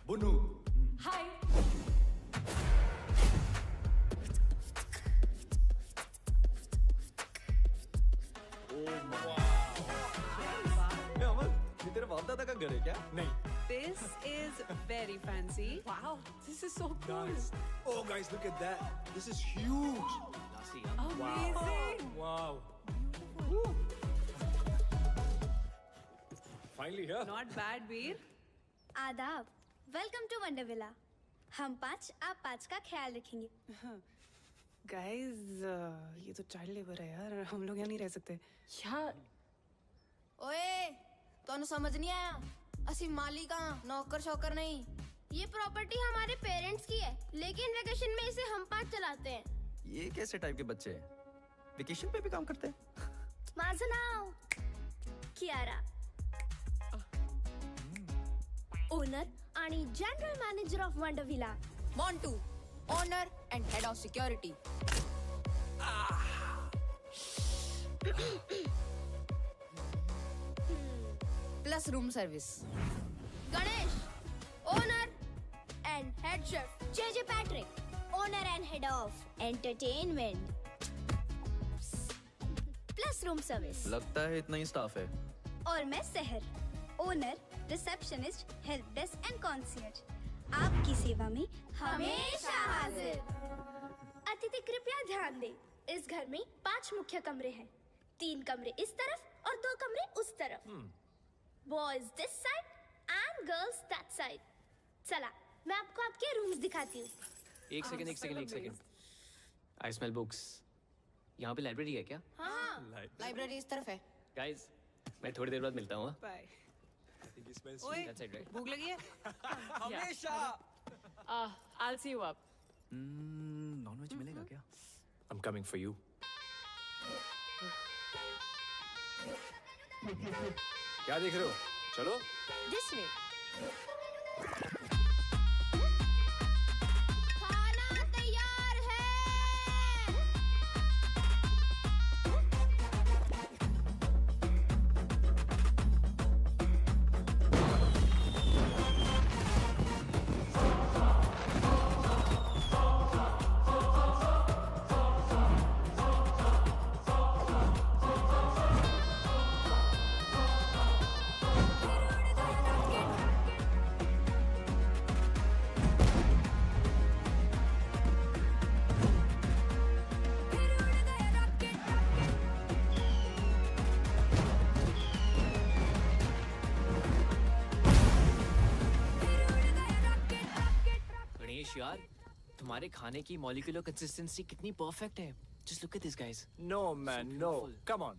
बुनू। हाय। अमन, ये तेरे बाप दादा का घर है क्या? नहीं। This is very fancy. Wow, this is so cool. Oh guys, look at that. This is huge. Amazing. Wow. Finally here. Not bad, Veer. आदाब, वेलकम टू वंडर विला। हम 5 आप 5 का ख्याल रखेंगे। Guys, ये तो चाइल्ड लेबर है यार, हम लोग यहाँ नहीं रह सकते। यार, ओए, तोनु समझ नहीं आया? असि मालिक नौकर शौकर नहीं। ये प्रॉपर्टी हमारे पेरेंट्स की है, लेकिन वेकेशन में इसे हम 5 चलाते हैं। ये कैसे टाइप के बच्चे हैं? वेकेशन पे भी काम करते हैं? माझं नाव कियारा, ओनर आणि general manager of wonder villa. Montu, owner and head of security. Plus room service. Ganesh, owner and head chef. JJ Patrick, owner and head of entertainment plus room service. लगता है इतना ही स्टाफ है। और मैं Sahar, owner, receptionist, help desk and concierge. आपकी सेवा में हमेशा हाजिर। अतिथि कृपया ध्यान दें, इस घर में 5 मुख्य कमरे हैं। 3 कमरे इस तरफ और 2 कमरे उस तरफ। Boys this side and girls that side. चला, मैं आपको आपके रूम्स दिखाती हूँ। एक सेकंड। I smell books. यहाँ पे लाइब्रेरी है क्या? हाँ, लाइब्रेरी इस तरफ है। गाइस, मैं थोड़ी देर बाद मिलता हूँ। Bye. ओए, that's it, right? भूख लगी है? हमेशा। I'll see you up. Nonveg मिलेगा क्या? I'm coming for you. क्या देख रहे हो? चलो। This way. खाना तैयार है। गणेश यार, तुम्हारे खाने की मॉलिक्यूलर कंसिस्टेंसी कितनी परफेक्ट है। Just look at this, guys. No man, no. Come on.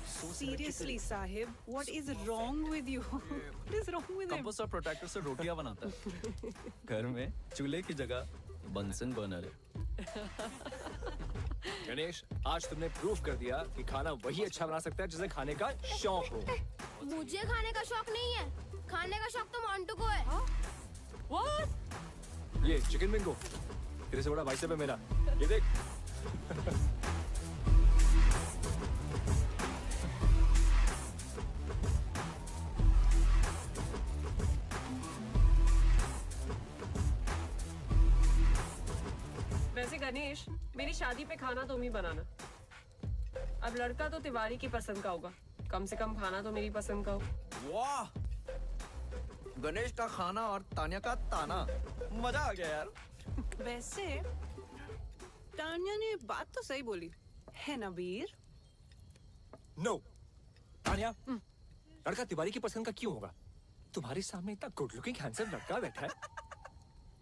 Seriously, Sahib, what is wrong with you? What is wrong with him? Compost और प्रोटेक्टर से रोटियां बनाता है। घर में चूल्हे की जगह बंसन बर्नर है। गणेश, आज तुमने प्रूफ कर दिया कि खाना वही अच्छा बना सकता है जिसे खाने का शौक हो। मुझे खाने का शौक नहीं है, खाने का शौक तो मोंटू को है। What? ये चिकन बिंगो तेरे से बड़ा बाइसेप है मेरा। ये देख। वैसे गणेश, मेरी शादी पे खाना तुम ही बनाना। अब लड़का तो तिवारी की पसंद का होगा, कम से कम खाना तो मेरी पसंद का हो। वाह, गणेश का खाना और तान्या का ताना, मजा आ गया यार। वैसे तान्या ने बात तो सही बोली है ना वीर? नो, तान्या, लड़का तिवारी की पसंद का क्यों होगा? तुम्हारे सामने इतना गुड लुकिंग हैंडसम लड़का बैठा है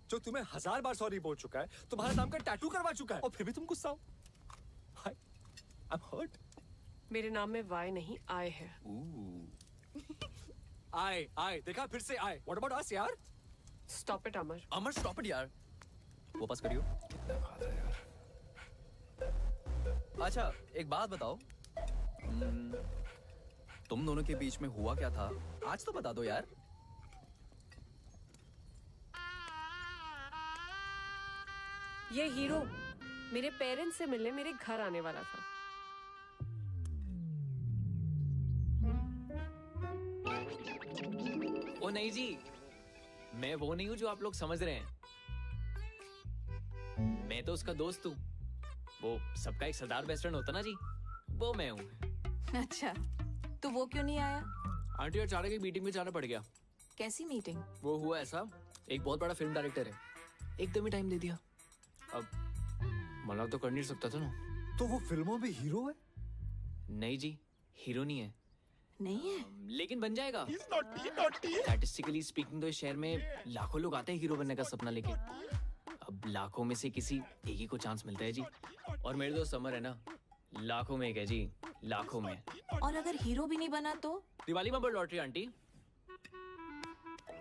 जो तुम्हें 1000 बार सॉरी बोल चुका है, तुम्हारे नाम का टैटू करवा चुका है, और फिर भी तुम गुस्सा हो। I'm hurt. मेरे नाम में वाई नहीं आए है। आए, देखा फिर से आए। What about us यार? Stop it, Amar. Amar stop it यार। वापस करियो। अच्छा, एक बात बताओ, तुम दोनों के बीच में हुआ क्या था? आज तो बता दो यार। ये हीरो मेरे पेरेंट्स से मिलने मेरे घर आने वाला था। ओ नहीं जी, मैं वो नहीं हूँ जो आप लोग समझ रहे हैं। मैं तो उसका दोस्त हूँ। वो सबका एक सरदार बेस्ट फ्रेंड होता ना जी, वो मैं हूँ। अच्छा, तो वो क्यों नहीं आया? आंटी अचानक एक मीटिंग में जाना पड़ गया। कैसी मीटिंग? वो हुआ ऐसा, एक बहुत बड़ा फिल्म डायरेक्टर है, एकदम ही टाइम दे दिया। अब मना तो कर नहीं सकता था ना। तो वो फिल्मों में हीरो है? नहीं जी, हीरो नहीं है। नहीं है? लेकिन बन जाएगा। स्टैटिस्टिकली स्पीकिंग तो इस शहर में लाखों लोग आते हैं हीरो बनने का सपना लेके। अब लाखों में से किसी एक ही को चांस मिलता है जी। और मेरे दोस्त समर है ना, लाखों में एक है जी, लाखों में। और अगर हीरो भी नहीं बना तो? दिवाली बम्पर लॉटरी आंटी,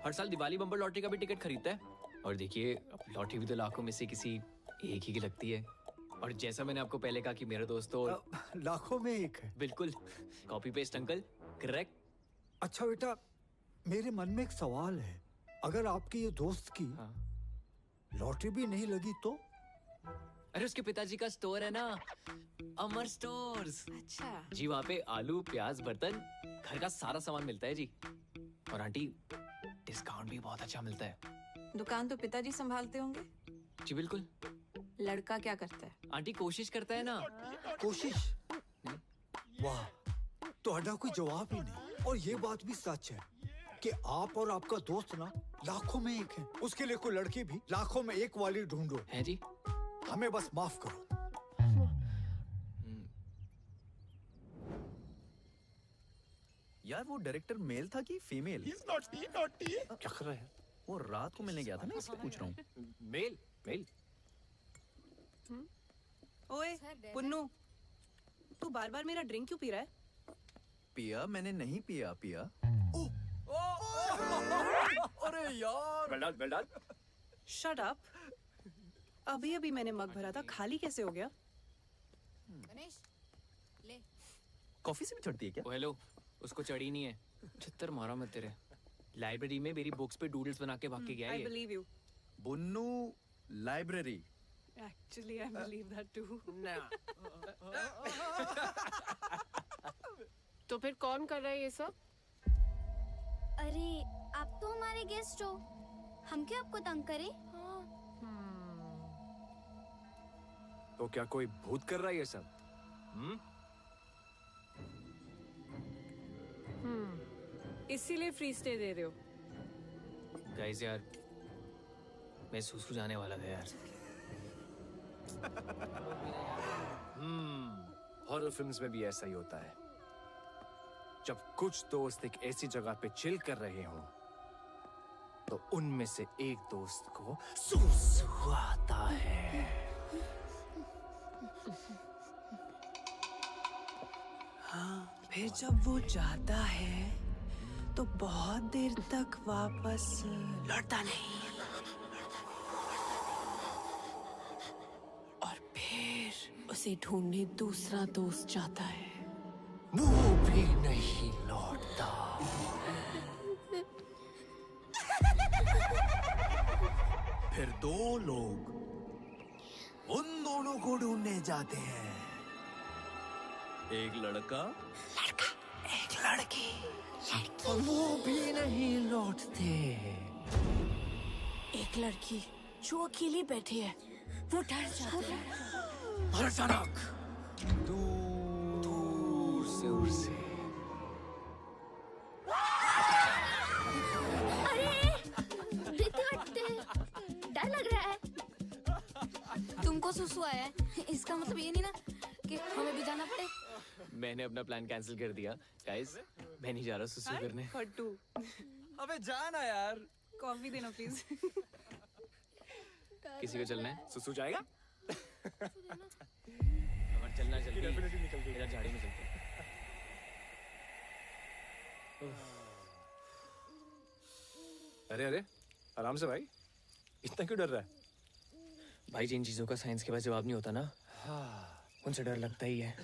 हर साल दिवाली बम्पर लॉटरी का भी टिकट खरीदता है। और देखिए, अब लॉटरी भी तो लाखों में से किसी एक ही की लगती है। और जैसा मैंने आपको पहले कहा कि मेरे दोस्त तो लाखों में एक है। बिल्कुल, कॉपी पेस्ट अंकल, करेक्ट। अच्छा बेटा, मेरे मन में एक सवाल है, अगर आपके ये दोस्त की हाँ। लॉटरी भी नहीं लगी तो? अरे उसके पिताजी का स्टोर है ना, अमर स्टोर्स। अच्छा। जी वहाँ पे आलू, प्याज, बर्तन, घर का सारा सामान मिलता है जी। और आंटी, डिस्काउंट भी बहुत अच्छा मिलता है। दुकान तो पिताजी संभालते होंगे? जी बिल्कुल। लड़का क्या करता है? आंटी कोशिश करता है ना। कोशिश? वाह, तो अड्डा कोई जवाब ही नहीं। और ये बात भी सच है कि आप और आपका दोस्त ना लाखों में एक है। उसके लिए कोई लड़की भी लाखों में एक वाली ढूंढो। है जी। हमें बस माफ करो। यार वो डायरेक्टर मेल था कि फीमेल? क्या कर रहे हैं? वो रात को मिलने गया था ना, इसलिए पूछ रहा हूँ। Male male. ओए पुन्नू, तू बार बार मेरा ड्रिंक क्यों पी रहा है? पिया मैंने नहीं पिया। पिया अरे यार, वेल डन। Shut up. अभी अभी मैंने मग भरा था, खाली कैसे हो गया? गणेश ले। कॉफी से भी चढ़ती है क्या? ओ हेलो, उसको चढ़ी नहीं है। छित्तर मारा मत तेरे। लाइब्रेरी में मेरी बुक्स पे डूडल्स बना के भाग के गया आई ये। Believe you. Bunnu library. Actually I believe that too. तो फिर कौन कर रहा है ये सब? अरे आप तो हमारे गेस्ट हो, हम क्यों आपको तंग करें? तो क्या कोई भूत कर रहा है ये सब? इसीलिए फ्री स्टे दे रहे हो? गाइस यार, मैं सुसु जाने वाला था यार। हॉरर फिल्म्स में भी ऐसा ही होता है। जब कुछ दोस्त एक ऐसी जगह पे चिल कर रहे हो तो उनमें से एक दोस्त को सुसु आता है। हाँ, फिर जब वो जाता है तो बहुत देर तक वापस लौटता नहीं। और फिर उसे ढूंढने दूसरा दोस्त जाता है। वो भी नहीं लौटता। फिर दो लोग उन दोनों को ढूंढने जाते हैं। एक लड़का एक लड़की। वो भी नहीं लौटते। एक लड़की जो अकेली बैठी है, वो डर जाती है। और अचानक दूर से उसे डर लग रहा है। तुमको सुसु आया है, इसका मतलब ये नहीं ना कि हमें भी जाना पड़े। मैंने अपना प्लान कैंसिल कर दिया। गाइस, मैं नहीं जा रहा सुसु करने। फट्टू, अबे जाना यार। कॉफी देना प्लीज। किसी को चलना है? सुसु जाएगा? अमर चलना जल्दी। इधर झाड़ी में चलते हैं। अरे अरे, आराम से भाई, इतना क्यों डर रहा है? भाई, जिन चीजों का साइंस के पास जवाब नहीं होता ना, उनसे डर लगता ही है।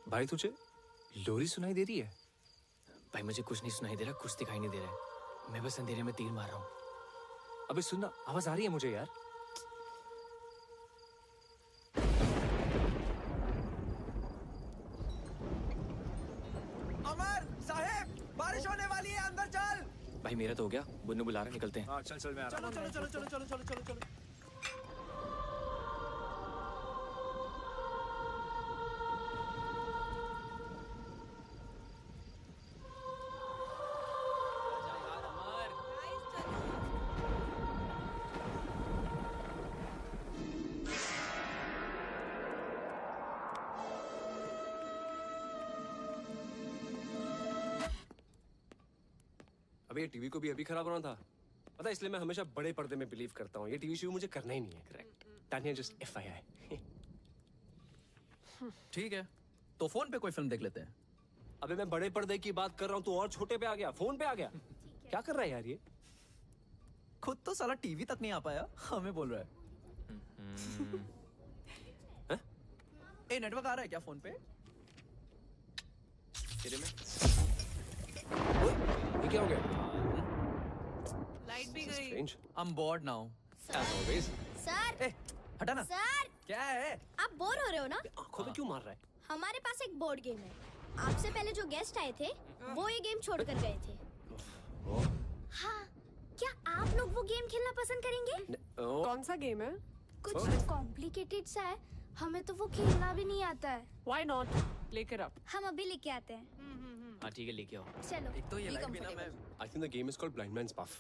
भाई तुझे लोरी सुनाई दे रही है? भाई मुझे कुछ नहीं सुनाई दे रहा, कुछ दिखाई नहीं दे रहा है। मैं बस अंधेरे में तीर मार रहा हूँ। अबे सुनना, आवाज आ रही है मुझे यार। बारिश होने वाली है, अंदर चल। भाई मेरा तो हो गया, बुन्नू बुला रहा है, निकलते हैं। हाँ चल चल मैं आ रहा हूँ। चलो चलो चलो चलो चलो चलो चलो चलो। अबे ये टीवी को भी अभी खराब होना था, पता है, इसलिए मैं हमेशा बड़े पर्दे में बिलीव करता हूँ। ये टीवी शो मुझे करना ही नहीं है। Correct, Tania just FYI। ठीक है, तो फोन पे कोई फिल्म देख लेते हैं। अबे मैं बड़े पर्दे की बात कर रहा हूँ, तो और छोटे पे आ गया, फोन पे आ गया। क्या कर रहा है यार ये? खुद तो साला टीवी तक नहीं आ पाया, हमें बोल रहा है। ए नेटवर्क आ रहा है क्या फोन पे? तेरे में ओए, ये क्या हो गया? लाइट भी गई। Strange. I'm bored now. As always. Sir ए हटा ना। सर क्या है? आप बोर हो रहे हो ना? आंखों में क्यों मार रहा है? हमारे पास एक बोर्ड गेम है। आपसे पहले जो गेस्ट आए थे वो ये गेम छोड़ कर गए थे। हाँ, क्या आप लोग वो गेम खेलना पसंद करेंगे? कौन सा गेम है? कुछ कॉम्प्लिकेटेड सा है, हमें तो वो खेलना भी नहीं आता है। Why not? लेकर आप। हम अभी लेके आते हैं। हाँ ठीक है, लेके आओ। चलो। एक तो ये be लाइट भी ना मैं comfortable। I think the game is called Blind Man's Buff.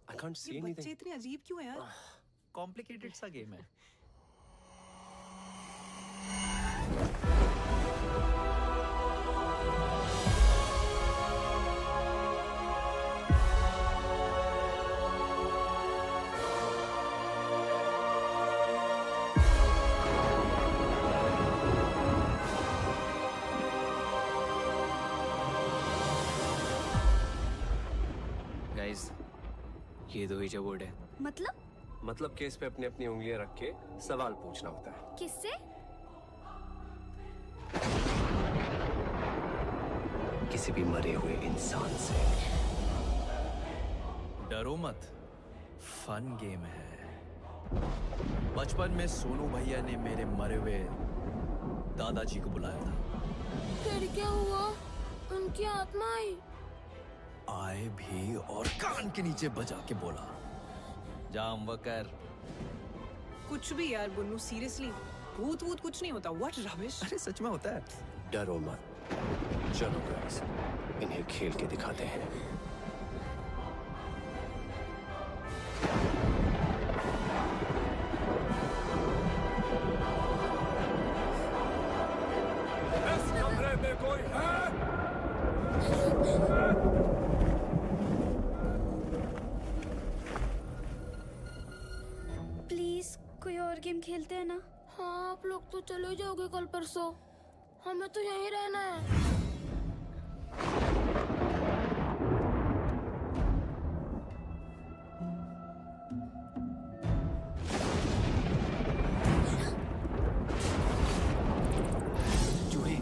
I can't see ये बच्चे anything. इतने अजीब क्यों हैं यार? कॉम्प्लिकेटेड सा गेम है। गाइस, ये दो ही जो बोर्ड है। मतलब केस पे अपनी अपनी उंगलियां रख के सवाल पूछना होता है। किससे? किसी भी मरे हुए इंसान से। डरो मत, फन गेम है। बचपन में सोनू भैया ने मेरे मरे हुए दादाजी को बुलाया था। फिर क्या हुआ? उनकी आत्मा आई। आए भी और कान के नीचे बजा के बोला, जाम वकर। कुछ भी यार बुन्नू, सीरियसली भूत वूत कुछ नहीं होता। What rubbish. अरे सच में होता है। डरो मत, चलो गाइस, इन्हें खेल के दिखाते हैं। इस कमरे में कोई है? प्लीज कोई और गेम खेलते हैं ना? हाँ, आप लोग तो चले जाओगे कल परसों, हमें तो यहीं रहना है। चूहे।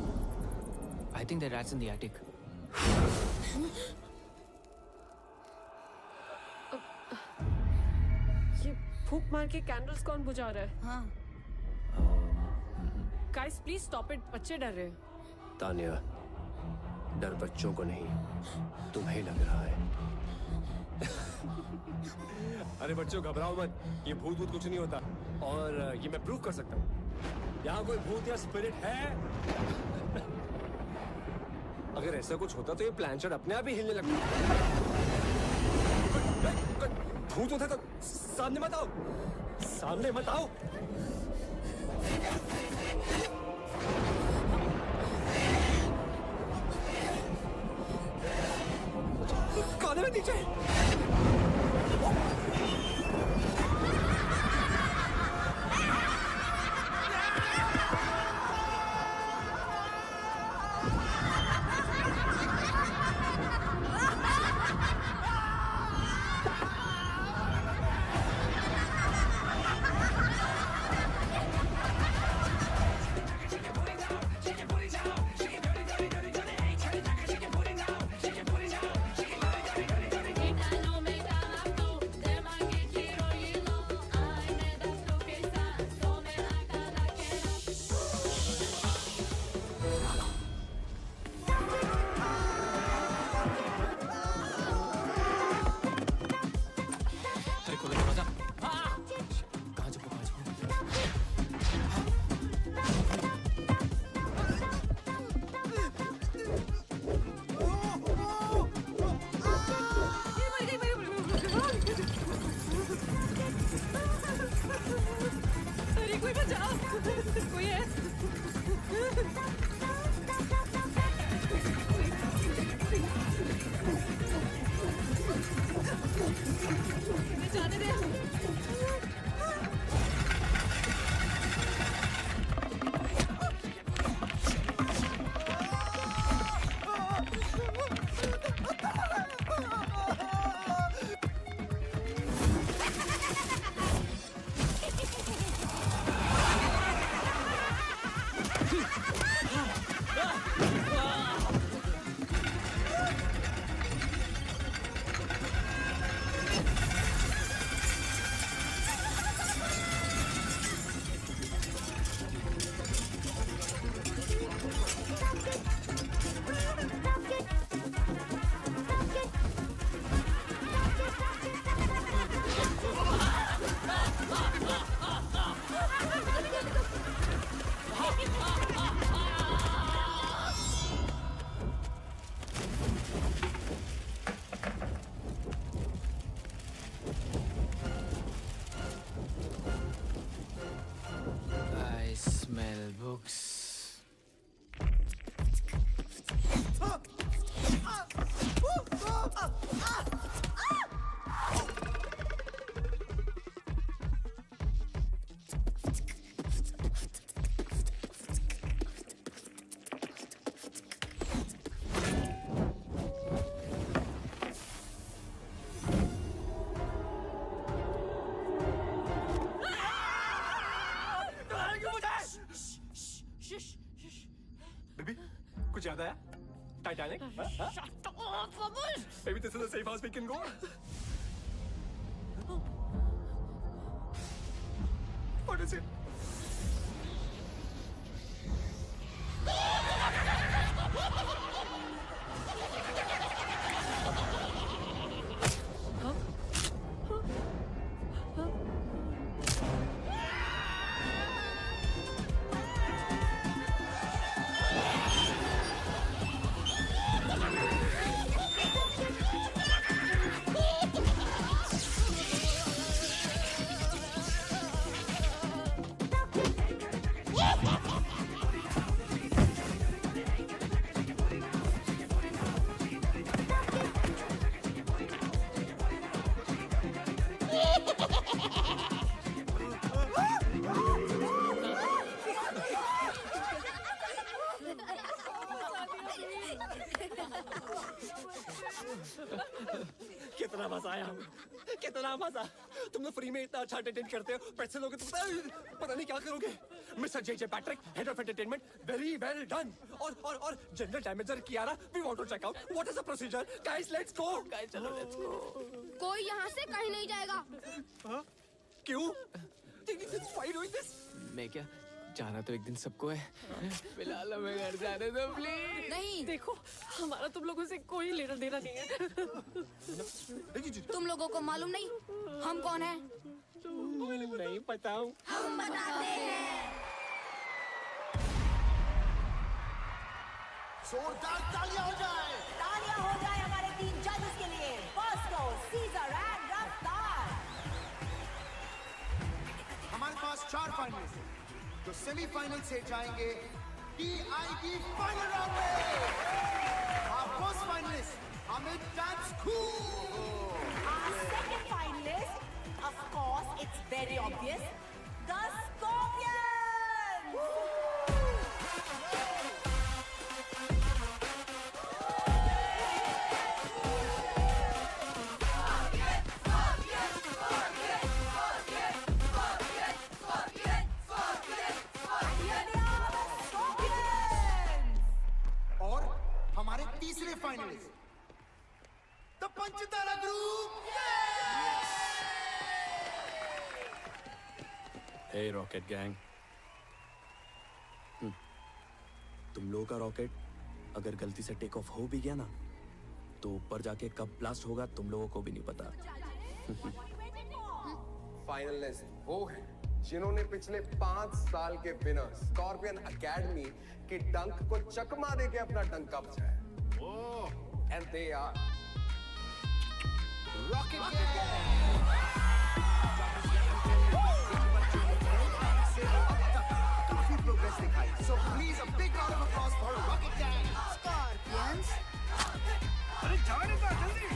I think the rat's in the attic. ये फूंक मार के कैंडल्स कौन बुझा रहा है? हाँ। गाइस प्लीज स्टॉप इट, बच्चे डर रहे हैं। तानिया, डर बच्चों को नहीं, तुम्हें लग रहा है। अरे बच्चों घबराओ मत, ये भूत भूत कुछ नहीं होता, और ये मैं प्रूव कर सकता हूँ। यहाँ कोई भूत या स्पिरिट है? अगर ऐसा कुछ होता तो ये प्लानचेट अपने आप ही हिलने लगता। भूत होता तो सामने मत आओ, सामने मत आओ। कोने में नीचे। Italo I smell books. Baby कुछ याद आया? Titanic? Maybe this is the safe house we can go. What is it? कितना मजा आया हमको, कितना मजा। तुम लोग फ्री में इतना अच्छा एंटरटेन करते हो, पैसे लोगे तो पता नहीं क्या करोगे। Mister J Patrick, head of entertainment, very well done. और general damager Kiara, we want to check out what is the procedure. Guys let's go. Guys चलो लेट्स गो। कोई यहाँ से कहीं नहीं जाएगा। क्यों? Why doing this? मैं क्या जाना तो एक दिन सबको है, फिलहाल हमें घर जाने दो प्लीज। नहीं, देखो हमारा तुम लोगों से कोई लेना देना नहीं है। तुम लोगों को मालूम नहीं हम कौन हैं? नहीं पता हूँ। हम बताते हैं। जोरदार तालियां हो जाए। तालियां हो जाए हमारे 3 जजेस के लिए, बॉस्को, सीजर एंड रफ्तार। हमारे पास 4 फाइनलिस्ट हैं जो सेमीफाइनल से जाएंगे DID फाइनल राउंड में। Our first finalist, Amit Dance Cool. Our second finalist, of course, it's very obvious, the Scorpions. और हमारे तीसरे finalist, the Panchtara group. Hey rocket gang, तुम लोगों का रॉकेट अगर गलती से टेक ऑफ हो भी गया ना, तो ऊपर जाके कब ब्लास्ट होगा तुम लोगों को भी नहीं पता। फाइनलिस्ट वो है जिन्होंने पिछले 5 साल के विनर स्कॉर्पियन एकेडमी की डंक को चकमा देके अपना डंका बचाया। And they are rocket gang. काफी प्रोग्रेस दिखाई, so please a big round of applause for Rocket Gang. Scorpions. अरे जाने का जल्दी।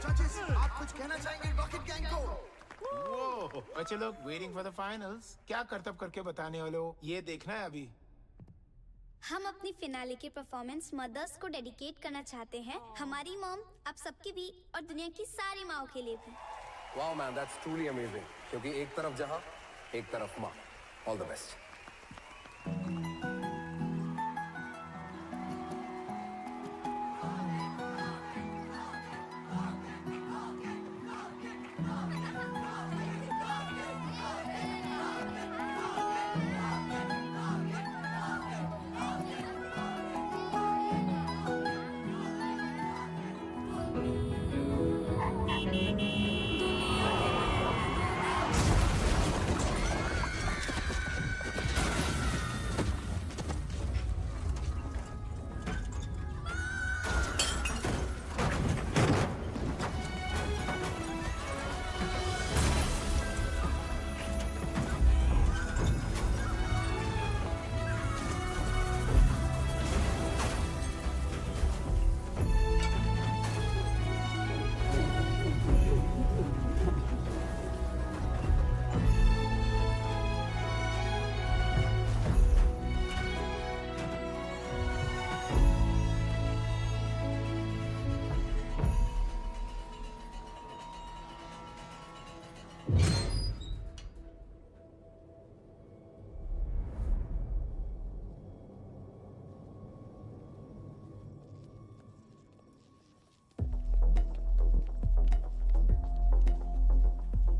Judges, आप कुछ कहना चाहेंगे रॉकेट गैंग को? वो बच्चे लोग वेटिंग फॉर द फाइनल्स, क्या करतब करके बताने वाले हो, ये देखना है अभी। हम अपनी फिनाले की परफॉर्मेंस मदर्स को डेडिकेट करना चाहते हैं। हमारी मॉम आप सबकी भी और दुनिया की सारी माओ के लिए भी। Wow man, that's truly amazing. क्योंकि एक तरफ जहां, एक तरफ माँ। All the best.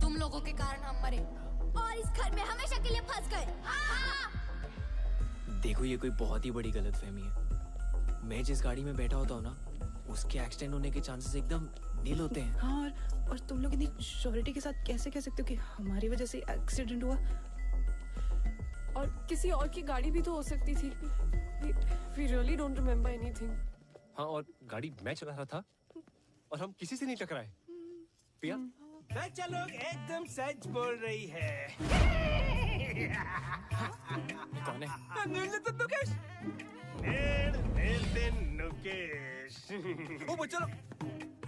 तुम लोगों के कारण हम मरे और इस घर में हमेशा के लिए फंस गए। देखो ये कोई बहुत ही बड़ी गलतफहमी है। मैं जिस गाड़ी में बैठा होता हूँ ना, उसके एक्सीडेंट होने के चांसेस एकदम नील होते हैं। हाँ, और तुम लोग इतनी श्योरिटी के साथ कैसे कह सकते हो कि हमारी वजह से एक्सीडेंट हुआ? और किसी और की गाड़ी भी तो हो सकती थी। We really don't remember anything. हाँ, और गाड़ी मैं चला रहा था और हम किसी से नहीं टकराए। पिया? बच्चा लोग एकदम सच बोल रही है। कौन है? नुकेश। नुकेश। ओ बच्चा लोग,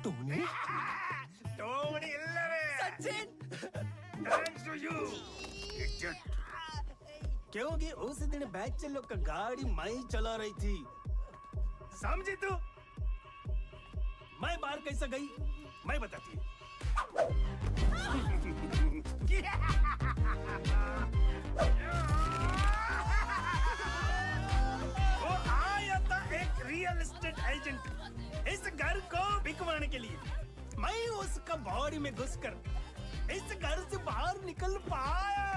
टोनी? टोनी इल्लवे। सचिन। Thanks to you. क्योंकि उस दिन बच्चे लोग का गाड़ी मैं ही चला रही थी। समझी तू? मैं बाहर कैसे गई? मैं बताती हूँ। वो आया था एक रियल एस्टेट एजेंट इस घर को बिकवाने के लिए। मैं उसका बॉडी में घुसकर इस घर से बाहर निकल पाया।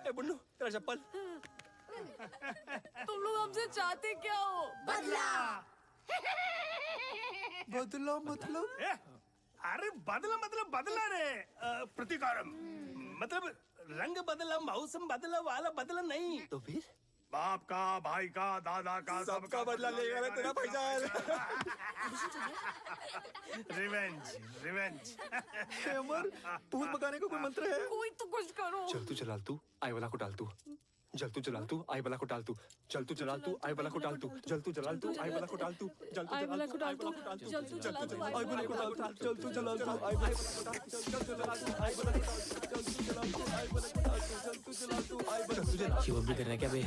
ए बुन्नू, तेरा चप्पल। तुम लोग हमसे चाहते क्या हो? बदला। बदला मतलब? अरे बदला मतलब बदला रे। प्रतिकारम मतलब रंग बदला, मौसम बदला वाला बदला नहीं। तो फिर? बाप का, भाई का, दादा का, सबका बदला लेगा रे तेरा भाईजान। Revenge, revenge. अमर, भूत भगाने का कोई मंत्र है? कोई तो कुछ करो। चल तू चलाल तू, आई वाला को डाल तू। जल तू चलाल तू, आई वाला को डाल तू। चल तू चलाल तू, आई वाला को डाल तू। जल तू चलाल तू, आई वाला को डाल तू। जल तू चलाल तू, आई वाला को डाल तू। जल तू चलाल तू, आई वाला को डाल तू। जल तू चलाल तू, आई वाला को डाल तू। जल तू चलाल तू, आई वाला को डाल तू। जल तू चलाल तू, आई वाला को डाल तू। जल तू चलाल तू, आई वाला को डाल तू। शिवम भी कर रहा है क्या बे?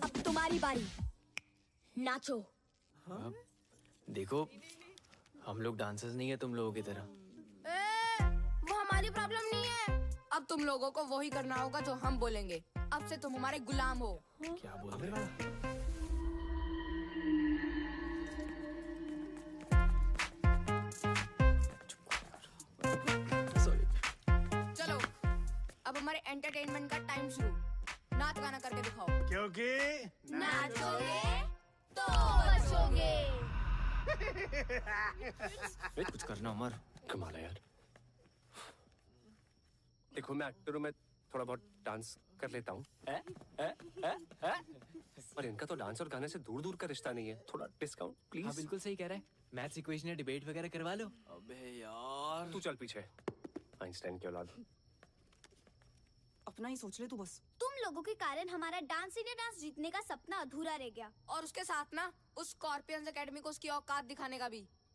अब तुम्हारी बारी, नाचो। देखो, हम लोग डांसर्स नहीं है तुम लोगों की तरह। वो हमारी प्रॉब्लम नहीं है। अब तुम लोगों को वही करना होगा जो हम बोलेंगे। अब से तुम हमारे गुलाम हो। क्या बोल रहे हो? चलो, अब हमारे एंटरटेनमेंट का टाइम शुरू। नाच गाना करके दिखाओ। क्योंकि नाचोगे तो बचोगे। कुछ करना अमर। कमाल है यार। देखो मैं एक्टर हूँ, मैं थोड़ा बहुत डांस कर लेता हूँ। पर इनका तो डांस और गाने से दूर दूर का रिश्ता नहीं है। थोड़ा डिस्काउंट प्लीज। हाँ बिल्कुल सही कह रहा है। मैथ्स इक्वेशन या डिबेट वगैरह करवा लो। अबे यार। तू चल पीछे, आइंस्टाइन की औलाद। अपना ही सोच ले तू बस। तुम लोगों के कारण हमारा डांस इंडिया डांस जीतने का सपना अधूरा रह गया। और उसके साथ ना उस स्कॉर्पियंस एकेडमी को उसकी औकात दिखाने का भी।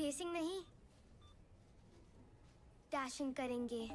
रेसिंग नहीं, डैशिंग करेंगे।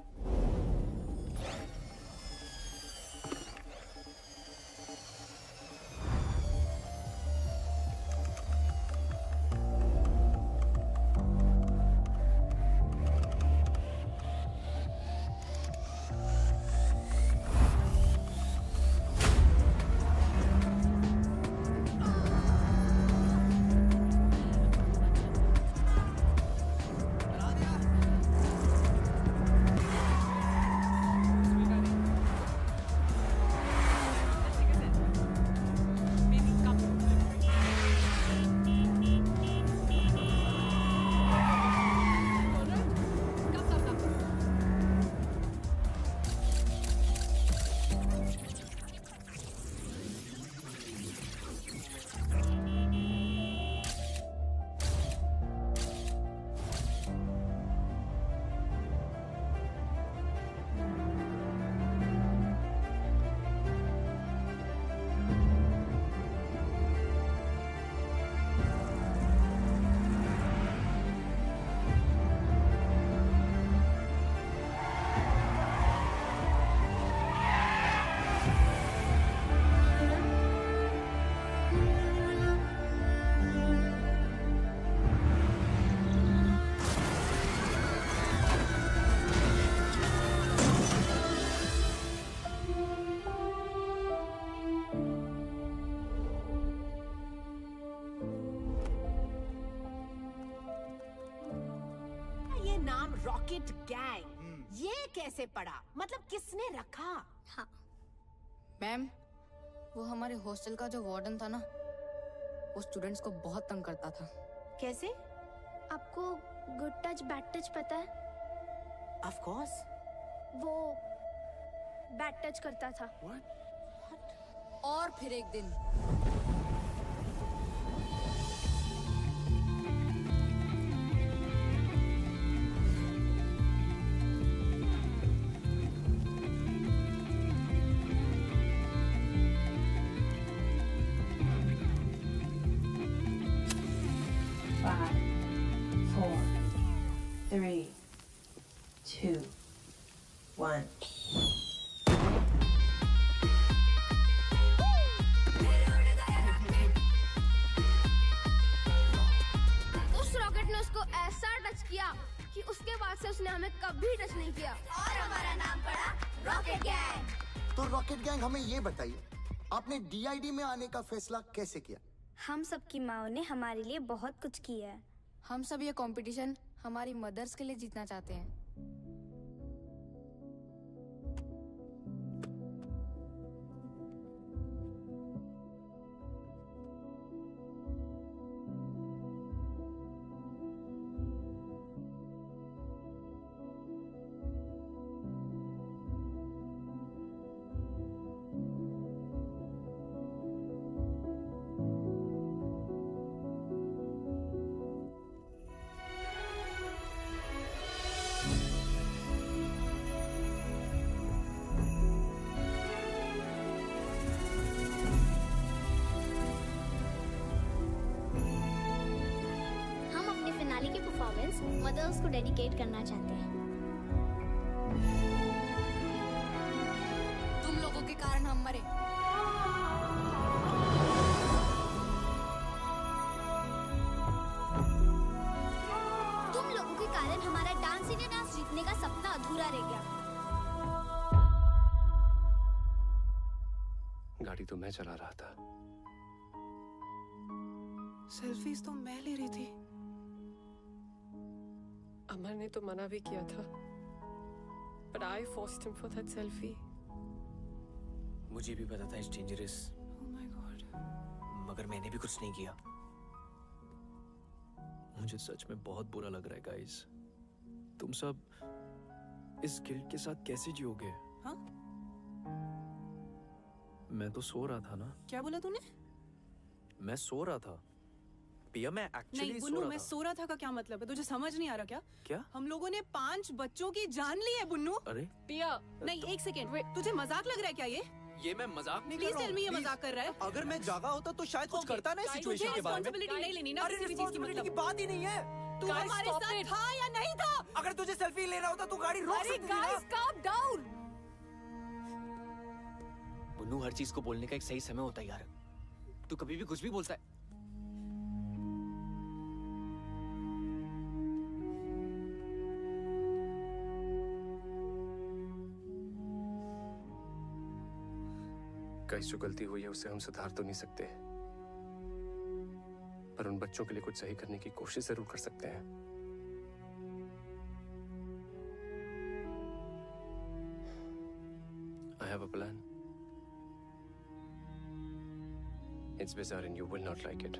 नाम रॉकेट गैंग ये कैसे पड़ा? मतलब किसने रखा? हाँ मैम, वो हमारे हॉस्टल का जो वार्डन था ना, वो स्टूडेंट्स को बहुत तंग करता था। कैसे? आपको गुड टच बैड टच पता है? Of course. वो बैड टच करता था। और फिर एक दिन उस रॉकेट ने उसको ऐसा टच किया कि उसके बाद से उसने हमें कभी टच नहीं किया और हमारा नाम पड़ा रॉकेट गैंग। तो रॉकेट गैंग, हमें ये बताइए, आपने DID में आने का फैसला कैसे किया? हम सबकी माओ ने हमारे लिए बहुत कुछ किया है। हम सब ये कंपटीशन हमारी मदर्स के लिए जीतना चाहते हैं। मदर्स को डेडिकेट करना चाहते हैं। तुम लोगों के कारण हम मरे। तुम लोगों के कारण हमारा डांस इंडिया डांस जीतने का सपना अधूरा रह गया। गाड़ी तो मैं चला रहा था। सेल्फीज तो मैं ले रही थी। अमर ने तो मना भी किया था, but I forced him for that selfie. मुझे भी पता था it's dangerous. Oh my God. मगर मैंने भी कुछ नहीं किया। मुझे सच में बहुत बुरा लग रहा है गाइस। तुम सब इस गिल्ट के साथ कैसे जियोगे? हाँ? मैं तो सो रहा था ना। क्या बोला तूने? मैं सो रहा था। पिया, मैं एक्चुअली नहीं बुन्नू, मैं सो रहा था का क्या मतलब है? तुझे समझ नहीं आ रहा क्या? क्या? हम लोगों ने 5 बच्चों की जान ली है बुन्नू। अरे पिया, नहीं एक सेकेंड, तुझे मजाक लग रहा है क्या ये मैं मजाक नहीं कर प्लीज रहा हूँ। टेल मी ये मजाक कर रहा है। अगर मैं जागा होता तो शायद कुछ करता ना इस सिचुएशन के बारे में। रिस्पांसिबिलिटी नहीं लेनी ना किसी भी चीज की, मतलब की बात ही नहीं है। तू Guys, हमारे stop साथ it. था या नहीं था? अगर तुझे सेल्फी लेना होता तू गाड़ी रोक अरे सकती थी ना। guys, calm down. मुन्नू, हर चीज को बोलने का एक सही समय होता है यार। तू कभी भी कुछ भी बोलता है। गाइस, जो गलती हुई है उसे हम सुधार तो नहीं सकते, पर उन बच्चों के लिए कुछ सही करने की कोशिश जरूर कर सकते हैं। I have a plan. It's bizarre and you will not like it.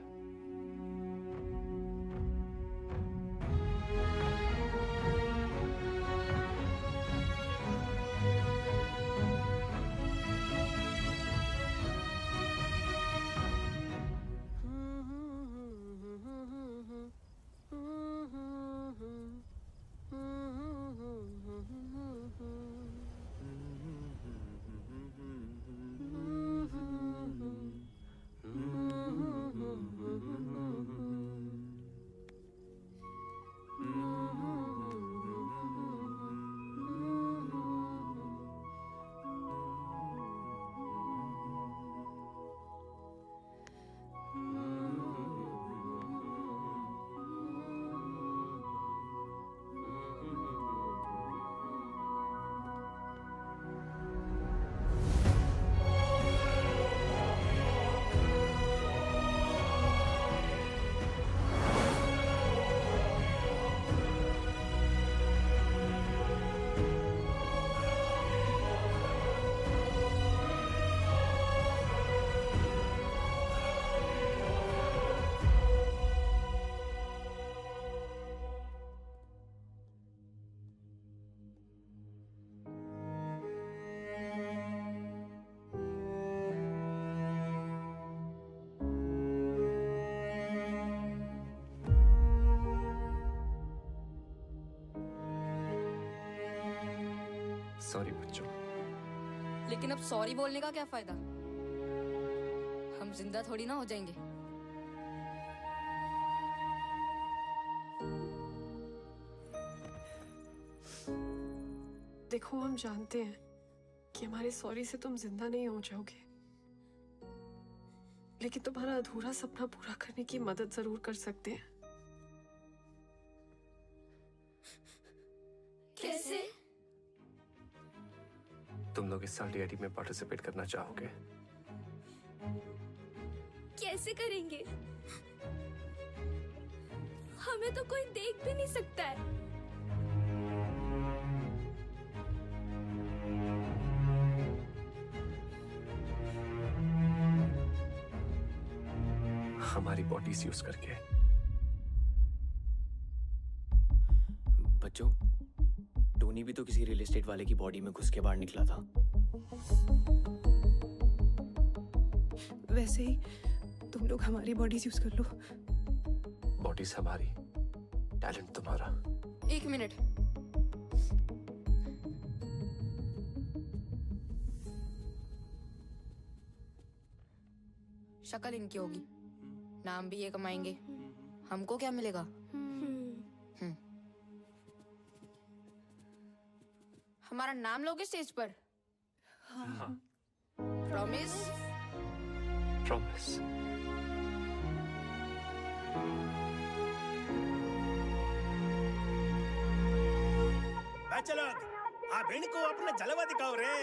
Sorry बच्चों। लेकिन अब सॉरी बोलने का क्या फायदा? हम जिंदा थोड़ी ना हो जाएंगे। देखो, हम जानते हैं कि हमारे सॉरी से तुम जिंदा नहीं हो जाओगे, लेकिन तुम्हारा अधूरा सपना पूरा करने की मदद जरूर कर सकते हैं। कैसे? तुम लोग इस साल डीआईडी में पार्टिसिपेट करना चाहोगे? कैसे करेंगे? हमें तो कोई देख भी नहीं सकता है। हमारी बॉडीज यूज करके। बच्चों, टोनी भी तो किसी रियल एस्टेट वाले की बॉडी में घुस के बाहर निकला था। वैसे ही तुम लोग हमारी बॉडीज यूज कर लो। बॉडीज हमारी, टैलेंट तुम्हारा। एक मिनट। शक्ल इनकी होगी, नाम भी ये कमाएंगे, हमको क्या मिलेगा? हमारा नाम लोगे स्टेज पर? हाँ। प्रॉमिस? प्रॉमिस। चलो, आप इनको अपना जलवा दिखाओ रे।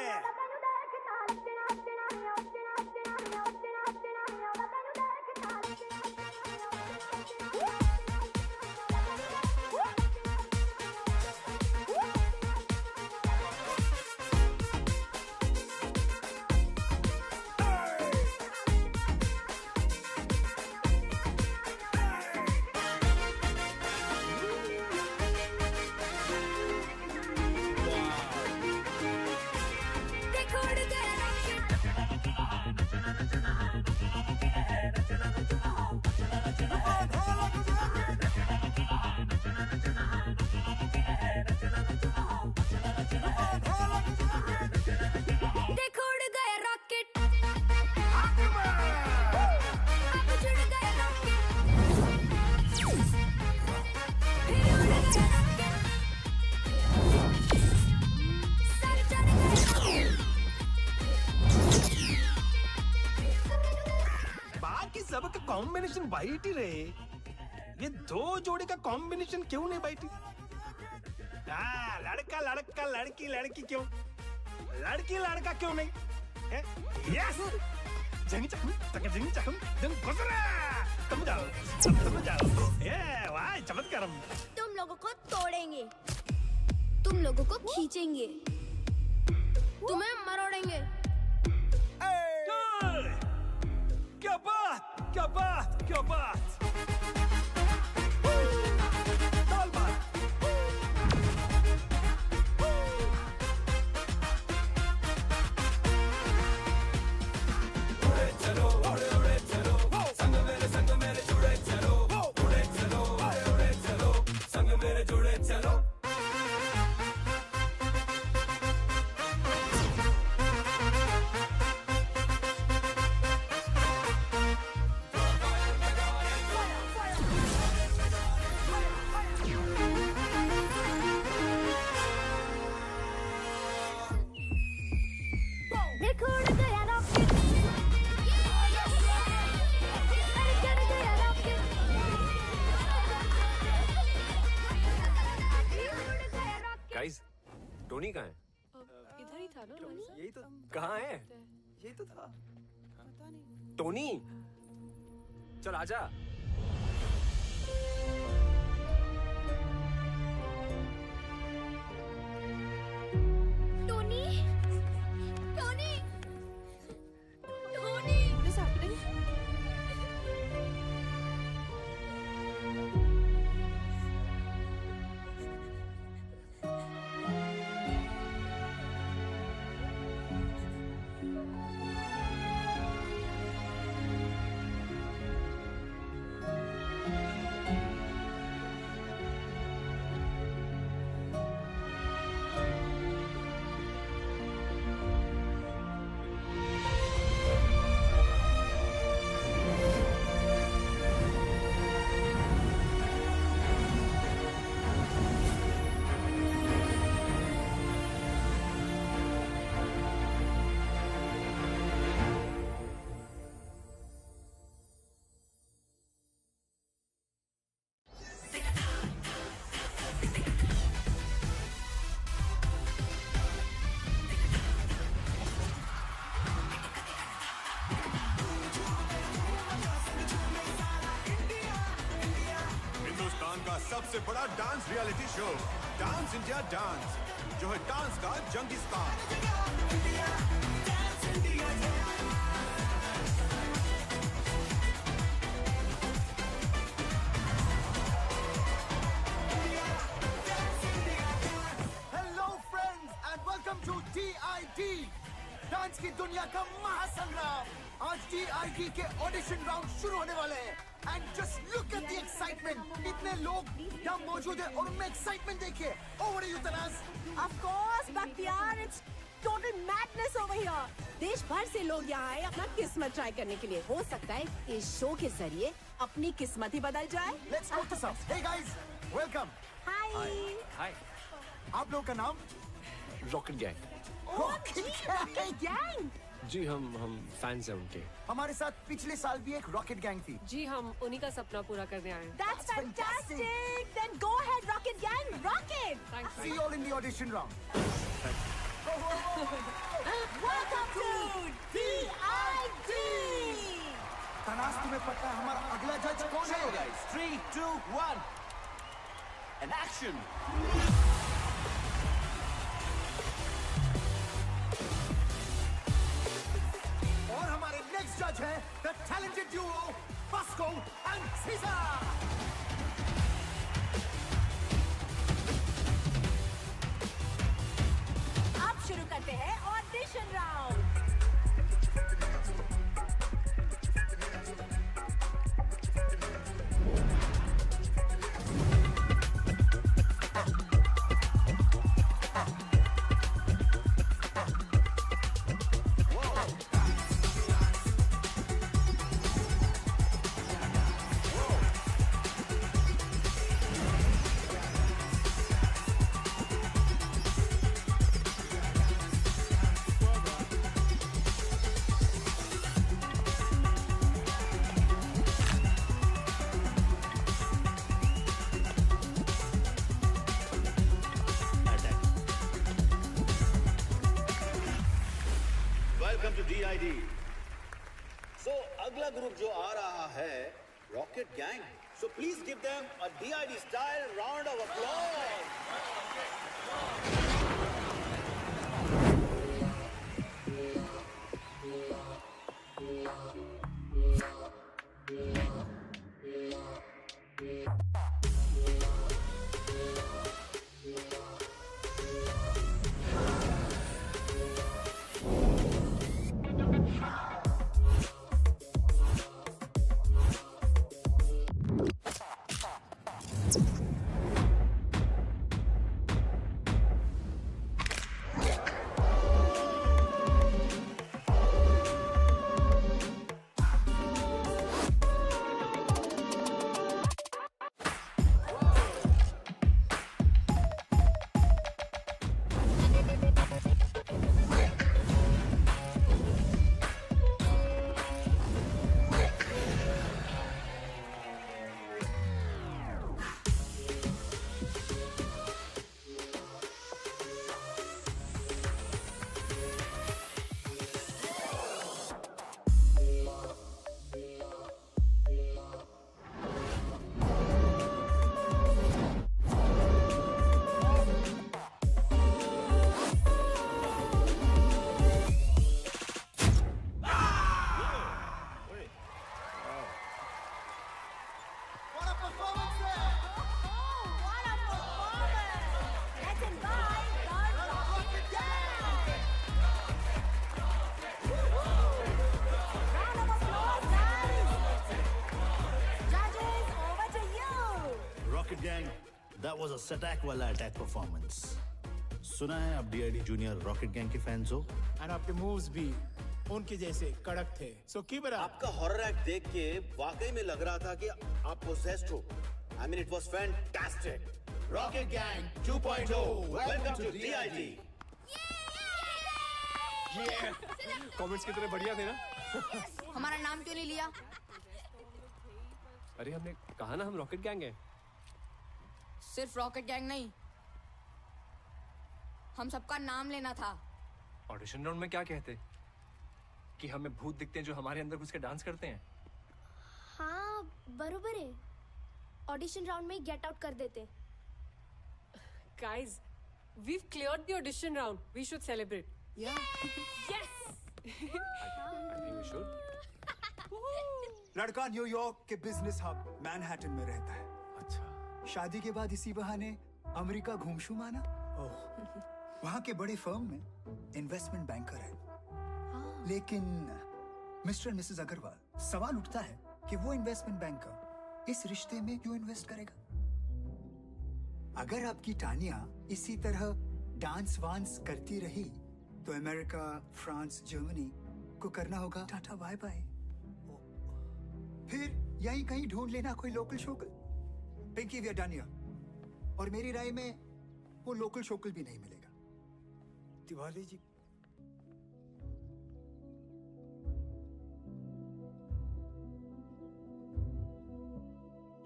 कॉम्बिनेशन वाइट ही रहे, ये दो जोड़ी का कॉम्बिनेशन क्यों नहीं वाइट? लड़का लड़का लड़की लड़की क्यों, लड़की लड़का क्यों नहीं? यस, जंग चकम तक जंग चकम जंग गुजरा, तुम जाओ, ये वाह चमत्कारम। तुम लोगों को तोड़ेंगे, तुम लोगों को खींचेंगे, तुम्हें मरोड़ेंगे। क्या बात, क्या बात, क्या बात। टोनी कहाँ है? इधर ही था ना टोनी? यही तो। कहाँ है? यही तो था। टोनी, चल आजा। Tony, Tony, Tony. What is happening? सबसे बड़ा dance reality show dance India dance, जो है डांस का जंगिस्तान। Hello friends and welcome to DID, dance की दुनिया का महासंग्राम। आज DID के ऑडिशन राउंड शुरू होने वाले हैं। And just look at the excitement, इतने लोग यहाँ मौजूद हैं और उनमें एक्साइटमेंट देखिए। Over you Tanaaz. Of course, Bakhtiar, it's total madness over here. देश भर से लोग यहाँ आए अपना किस्मत ट्राई करने के लिए। हो सकता है इस शो के जरिए अपनी किस्मत ही बदल जाए। Let's go to some. Hey guys, welcome. Hi. हाय। आप लोगों का नाम? Rocket gang. Rocket gang? जी हम फैंस हैं उनके। हमारे साथ पिछले साल भी एक रॉकेट गैंग थी। जी हम उन्हीं का सपना पूरा करने आए हैं। That's fantastic. Then go ahead, Rocket Gang, rock it. Thanks. See you all in the audition round. Welcome to DID. तनाज़, तुम्हें पता है हमारा अगला जज कौन है? 3, 2, 1 and action. और हमारे नेक्स्ट जज है the talented duo Bosco and Caesar. अब शुरू करते हैं audition round. Welcome to DID। So अगला ग्रुप जो आ रहा है rocket gang. So please give them a DID style round of applause. That was a Satak वाला अटैक परफॉर्मेंस। सुना है आप DID जूनियर रॉकेट गैंग के फैंस हो? और आपके मूव्स भी उनके जैसे कड़क थे। So keep it up. आपका हॉरर एक्ट देख के वाकई में लग रहा था कि आप पोसेस्ड हो। I mean, it was fantastic. Rocket Gang 2.0. Welcome to DID. Comments कितने बढ़िया थे ना? हमारा नाम क्यों नहीं लिया? अरे हमने कहा ना हम रॉकेट गैंग हैं। सिर्फ रॉकेट गैंग नहीं, हम सबका नाम लेना था। ऑडिशन राउंड में क्या कहते कि हमें भूत दिखते हैं जो हमारे अंदर घुस के डांस करते हैं? हाँ बरोबर है, ऑडिशन राउंड में गेट आउट कर देते। Guys, we've cleared the audition round. We should celebrate. Yeah. Yes. I think we should. लड़का न्यूयॉर्क के बिजनेस हब मैनहट्टन में रहता है। अच्छा। शादी के बाद इसी बहाने अमेरिका घूमशू माना। वहाँ के बड़े फर्म में इन्वेस्टमेंट बैंकर है। लेकिन मिस्टर मिसेस अग्रवाल, सवाल उठता है कि वो इन्वेस्टमेंट बैंकर इस रिश्ते में क्यों इन्वेस्ट करेगा? अगर आपकी टानिया इसी तरह डांस वांस करती रही तो अमेरिका, फ्रांस, जर्मनी को करना होगा टाटा बाय बाय। फिर यहीं कहीं ढूंढ लेना कोई लोकल शोकल। Pinky we are done here. और मेरी राय में वो लोकल शोकल भी नहीं मिलेगा। तिवारी जी,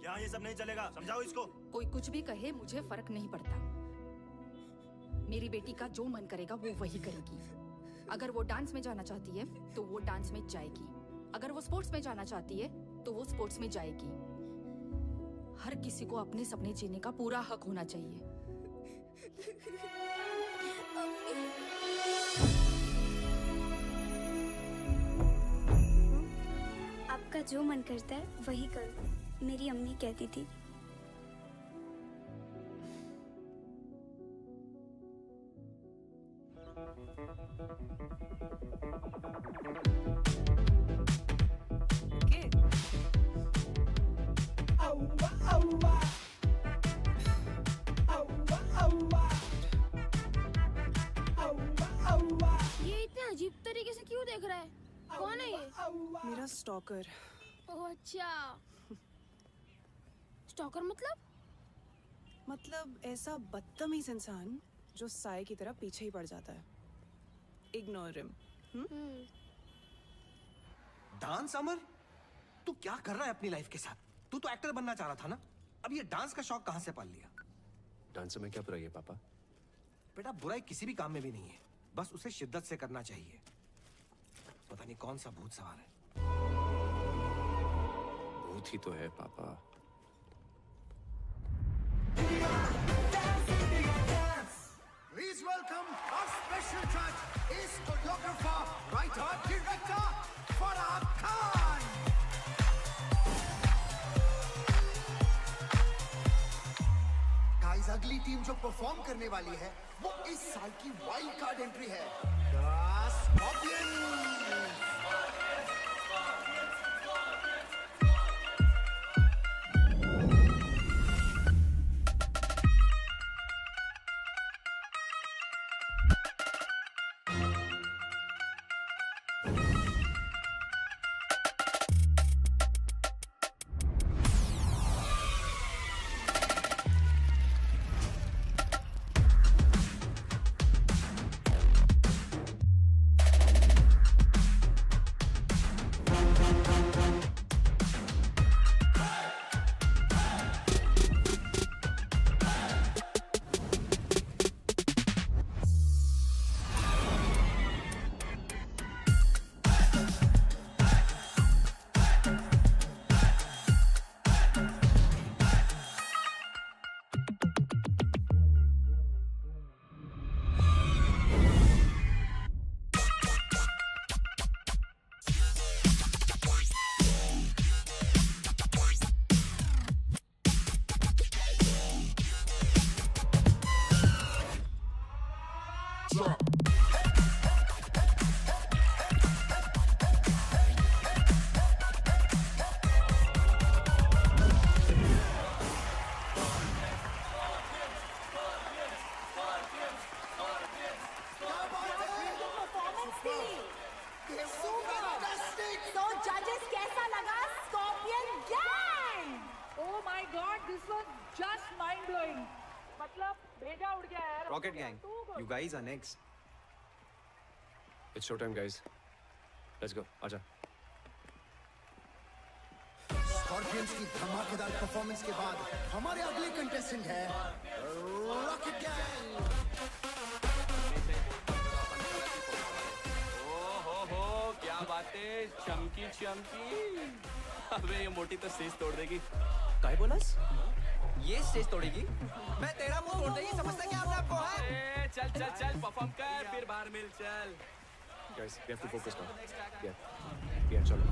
यहाँ ये सब नहीं चलेगा, समझाओ इसको। कोई कुछ भी कहे मुझे फर्क नहीं पड़ता। मेरी बेटी का जो मन करेगा वो वही करेगी। अगर वो डांस में जाना चाहती है तो वो डांस में जाएगी। अगर वो स्पोर्ट्स में जाना चाहती है तो वो स्पोर्ट्स में जाएगी। हर किसी को अपने सपने जीने का पूरा हक होना चाहिए। आपका जो मन करता है वही करो, मेरी अम्मी कहती थी। ये इतने अजीब तरीके से क्यों देख रहा है? कौन है ये? मेरा स्टॉकर। ओह अच्छा, स्टॉकर मतलब ऐसा बदतमीज इंसान जो साए की तरह पीछे ही पड़ जाता है। Ignore him. डांस अमर, तू क्या कर रहा है अपनी लाइफ के साथ? तू तो एक्टर बनना चाह रहा था ना? अब ये डांस का शौक कहां से पाल लिया? डांस में क्या बुराई है पापा? बेटा बुराई किसी भी काम में भी नहीं है, बस उसे शिद्दत से करना चाहिए। पता नहीं कौन सा भूत सवार है। भूत ही तो है पापा। Please welcome our special judge, is choreographer, writer, director, Farah Khan. Guys, अगली टीम जो परफॉर्म करने वाली है वो इस साल की वाइल्ड कार्ड एंट्री है, The Scorpions. So judges, कैसा लगा Scorpion Gang? Oh my God, this was just mind blowing. मतलब भेजा उड़ गया यार. Rocket Gang, you guys are next. It's showtime, guys. Let's go. आजा. Scorpions की धमाकेदार परफॉर्मेंस के बाद हमारे अगले कंटेस्टेंट है Rocket Gang. क्या बातें, चमकी चमकी। अबे ये मोटी तो स्टेज तोड़ देगी। काय बोलस? ये स्टेज तोड़ेगी? मैं तेरा मुंह तोड़ देगी, समझता क्या अपने आप को है? चल चल चल परफॉर्म कर, फिर बाहर मिल चल। Guys, we have to focus now. Yeah, चलो.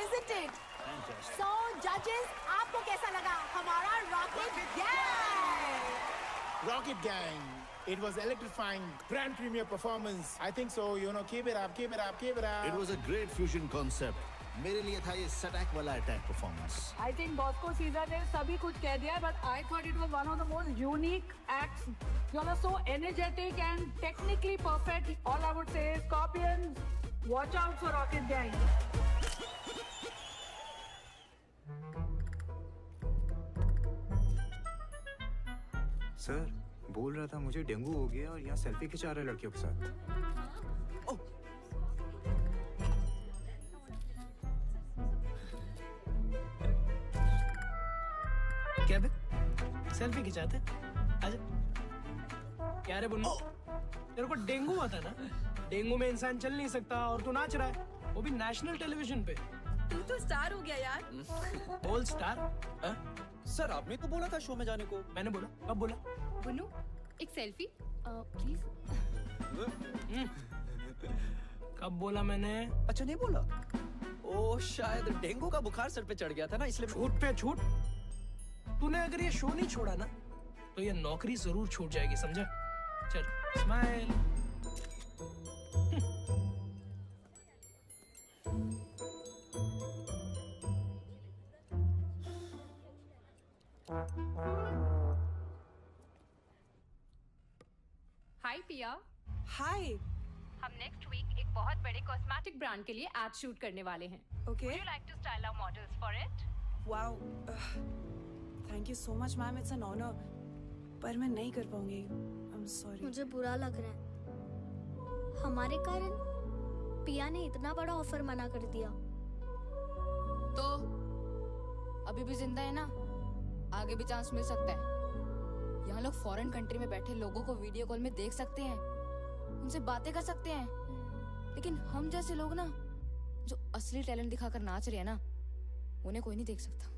Isn't it? So judges, आपको कैसा लगा हमारा Rocket Gang? Rocket Gang. It was electrifying, grand premiere performance. I think so. Keep it up, keep it up, keep it up. It was a great fusion concept. मेरे लिए था ये सटैक वाला attack performance. I think Bosco Caesar ने सभी कुछ कह दिया, but I thought it was one of the most unique acts. You are so energetic and technically perfect. All I would say is Scorpions, watch out for Rocket Gang. Sir बोल रहा था मुझे dengue हो गया और यहाँ selfie खिंचा रहे लड़कियों के साथ। क्या बे? सेल्फी खिंचाते? आजा। क्या रे बुन्नू? तेरे को डेंगू हुआ था ना? डेंगू में इंसान चल नहीं सकता और तू नाच रहा है, वो भी नेशनल टेलीविजन पे। तू तो स्टार हो गया यार। बोल स्टार? सर आपने तो बोला था शो में जाने को। मैंने बोला, कब बोला? बुन्नू, एक सेल्फी प्लीज। कब बोला मैंने? अच्छा नहीं बोला। ओ शायद डेंगू का बुखार सर पे चढ़ गया था ना, इसलिए। छूट पे छूट। तूने अगर ये शो नहीं छोड़ा ना तो ये नौकरी जरूर छूट जाएगी, समझा? चल स्माइल। हाय पिया। हाय। हम नेक्स्ट वीक एक बहुत बड़े कॉस्मेटिक ब्रांड के लिए एड शूट करने वाले हैं। Okay. Would you like to style our models for it? Wow. Thank you so much, ma'am. It's an honor. पर मैं नहीं कर पाऊंगी। I'm sorry. मुझे बुरा लग रहा है। हमारे कारण पिया ने इतना बड़ा ऑफर मना कर दिया। तो अभी भी जिंदा है ना, आगे भी चांस मिल सकता है। यहाँ लोग फॉरेन कंट्री में बैठे लोगों को वीडियो कॉल में देख सकते हैं, उनसे बातें कर सकते हैं, लेकिन हम जैसे लोग ना जो असली टैलेंट दिखाकर नाच रहे हैं ना, उन्हें कोई नहीं देख सकता।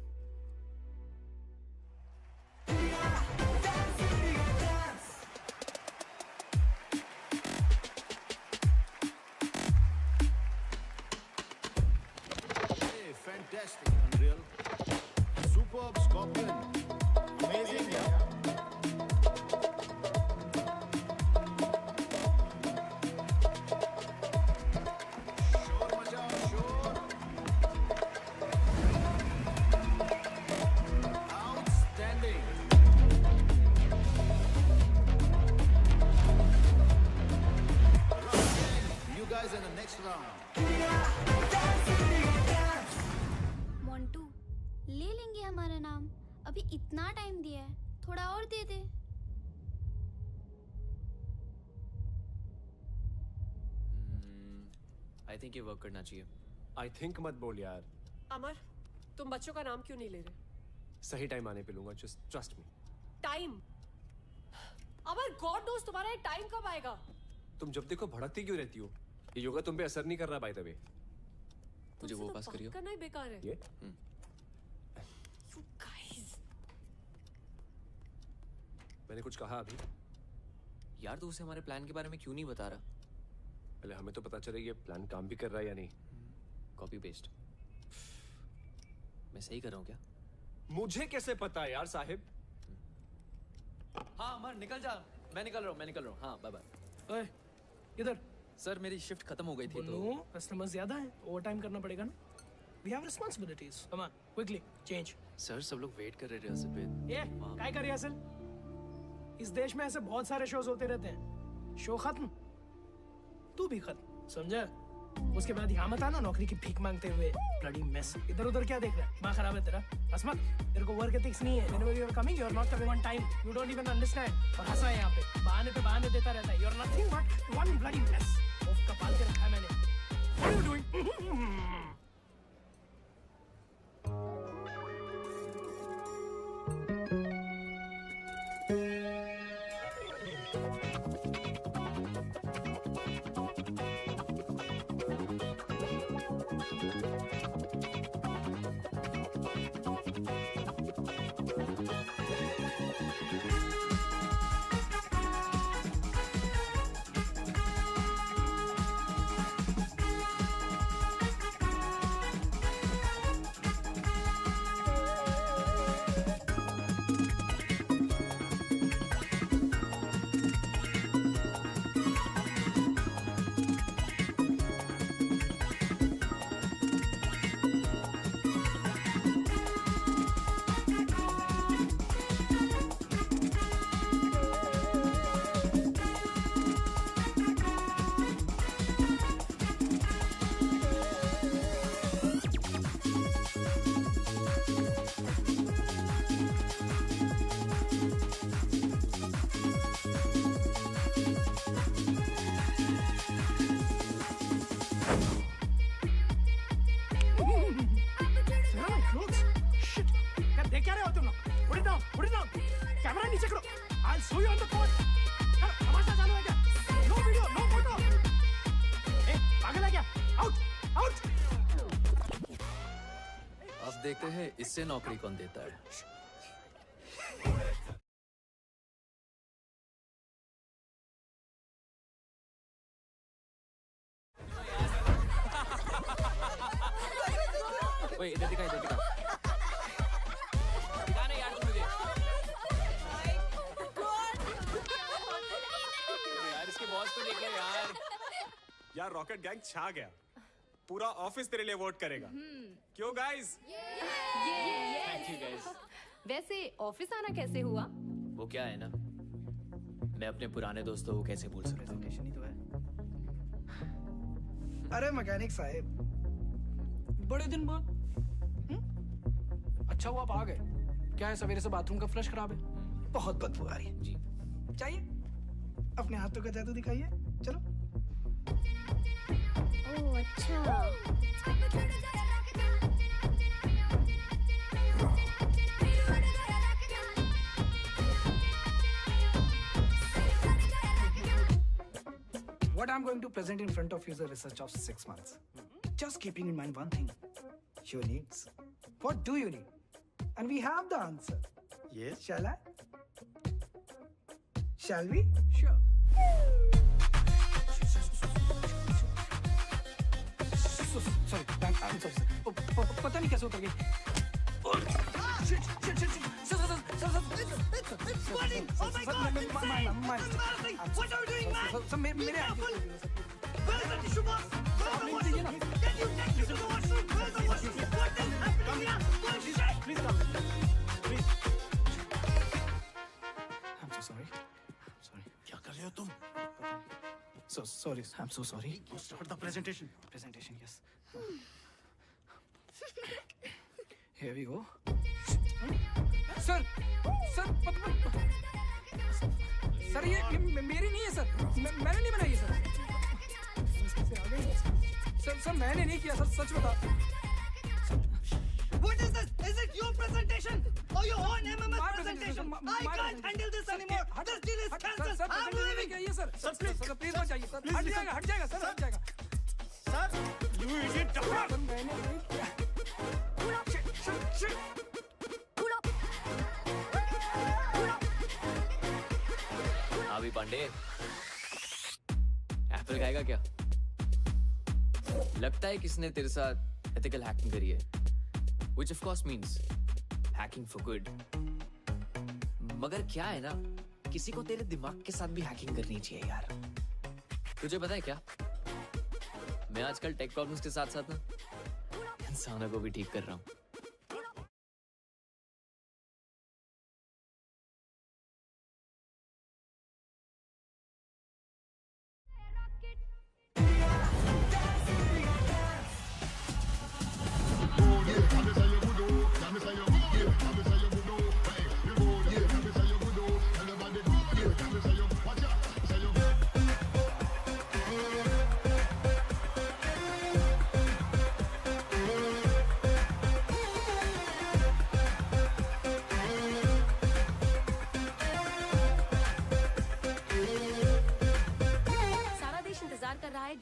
Fantastic, Unreal. Superb, Scorpion. Amazing, yeah. Sure, Maja, sure. Outstanding. You guys in the next round. Montu, ले लेंगे हमारा नाम। अभी इतना टाइम दिया है, थोड़ा और दे दे। आई थिंक ये वर्क करना चाहिए। आई थिंक मत बोल यार। अमर, तुम बच्चों का नाम क्यों नहीं ले रहे? सही टाइम आने पे लूंगा, जस्ट ट्रस्ट मी। टाइम? अमर, गॉड नोस तुम्हारा ये टाइम कब आएगा? तुम जब देखो भड़कती क्यों रहती हो? ये योगा तुम पे असर नहीं कर रहा बाय द वे। मुझे वो पास करियो। करना ही बेकार है। ये You guys. मैंने कुछ कहा अभी? यार तू उसे हमारे प्लान के बारे में क्यों नहीं बता रहा? पहले हमें तो पता चले ये प्लान काम भी कर रहा है या नहीं। Copy paste. मैं सही कर रहा हूँ क्या? मुझे कैसे पता यार साहिब? हाँ अमर निकल जा। मैं निकल रहा हूँ। हाँ बाय बाय। ओए इधर। सर मेरी शिफ्ट खत्म हो गई थी तो कस्टमर ज्यादा है, ओवर टाइम करना पड़ेगा ना। We have responsibilities. Come on, quickly change. Sir सब लोग वेट कर रहे रिहर्सल पे। ये काय कर रिहर्सल? इस देश में ऐसे बहुत सारे शोज होते रहते हैं। शो खत्म, तू भी खत्म, समझा? उसके बाद यहाँ मत आना नौकरी की भीख मांगते हुए। Bloody mess. इधर उधर क्या देख रहा है? माँ खराब है तेरा। असमत, तेरे को वर्क एथिक्स नहीं है। Whenever you are coming, you are not coming on time. You don't even understand. और हंसा है यहाँ पे, बहाने देता रहता है। You are nothing but one bloody mess. ओफ का पाल के रखा है मैंने। What are you doing? देखते हैं इससे नौकरी कौन देता है। ओए इधर दिखा दिखाना यार तुम मुझे। यार इसके बॉस को देख लो यार रॉकेट गैंग छा गया। पूरा ऑफिस तेरे लिए वोट करेगा। क्यों गाइस? Thank you guys. वैसे ऑफिस आना कैसे हुआ? वो क्या है ना, मैं अपने पुराने दोस्तों को कैसे भूल सकता हूँ। ही तो है। अरे मैकेनिक साहब, बड़े दिन बाद। अच्छा हुआ आप आ गए। क्या है, सवेरे से बाथरूम का फ्लश खराब है, बहुत बदबू आ रही है। जी चाहिए? अपने हाथों का जादू दिखाइए। चलो ओह अच्छा। What I'm going to present in front of you is a research of 6 months. Just keeping in mind one thing. Your needs. What do you need? And we have the answer. Yes. Shall I? Shall we? Sure. Sorry, I'm sorry, sir. पता नहीं कैसे उतर गई. Shit. It's flooding! Oh my God! It's insane! What are you doing, man? Sir, मेरे Where is the tissue box? Where's the washroom? Can you take me to the washroom? Where's the washroom? What is happening here? What shit? Please come. Please. I'm so sorry. क्या कर रहे हो तुम? So sorry. I'm so sorry. Start the presentation. Presentation, yes. Here we go. Sir, sir ये मेरी नहीं है sir. मैंने नहीं बनाई है सर. सर मैंने नहीं किया सर. सच बता. What is this? Is it your presentation or your own MMS presentation? I can't handle this anymore. This deal is cancelled. I'm leaving. Sir please मत जाइए सर. हट जाएगा सर. हट जाएगा. Sir, you idiot! सर मैंने नहीं किया. अभी पांडे एप्पल खाएगा क्या? लगता है किसने तेरे साथ एथिकल हैकिंग करी है, which of course means hacking for good. मगर क्या है ना, किसी को तेरे दिमाग के साथ भी हैकिंग करनी चाहिए यार. तुझे पता है क्या, मैं आजकल टेक प्रॉब्लम्स के साथ साथ ना इंसानों को भी ठीक कर रहा हूँ.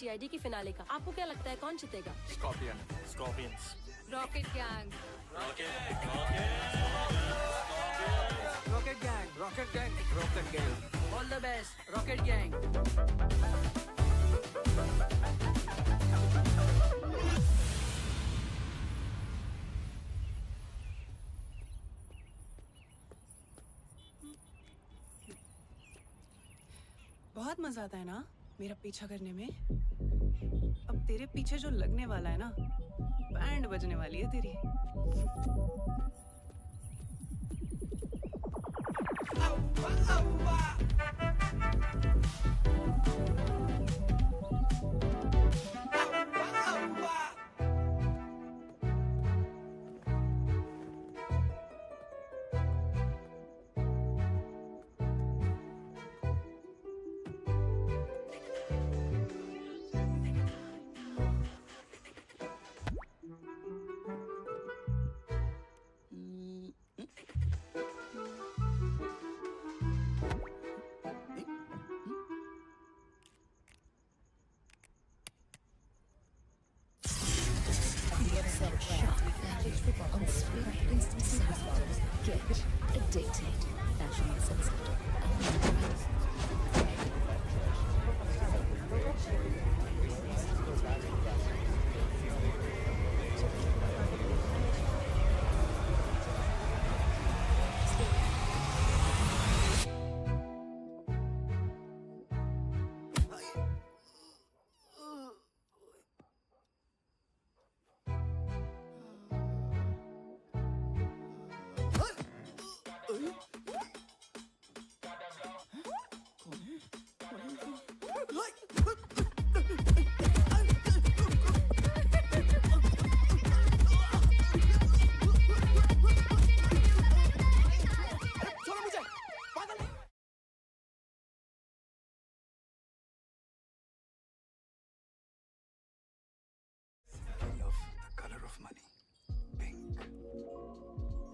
DID की फिनाले का. आपको क्या लगता है कौन जीतेगा? Scorpions. Rocket gang. Rocket gang. All the best. Rocket gang. बहुत मजा आता है ना मेरा पीछा करने में. अब तेरे पीछे जो लगने वाला है ना, बैंड बजने वाली है तेरी.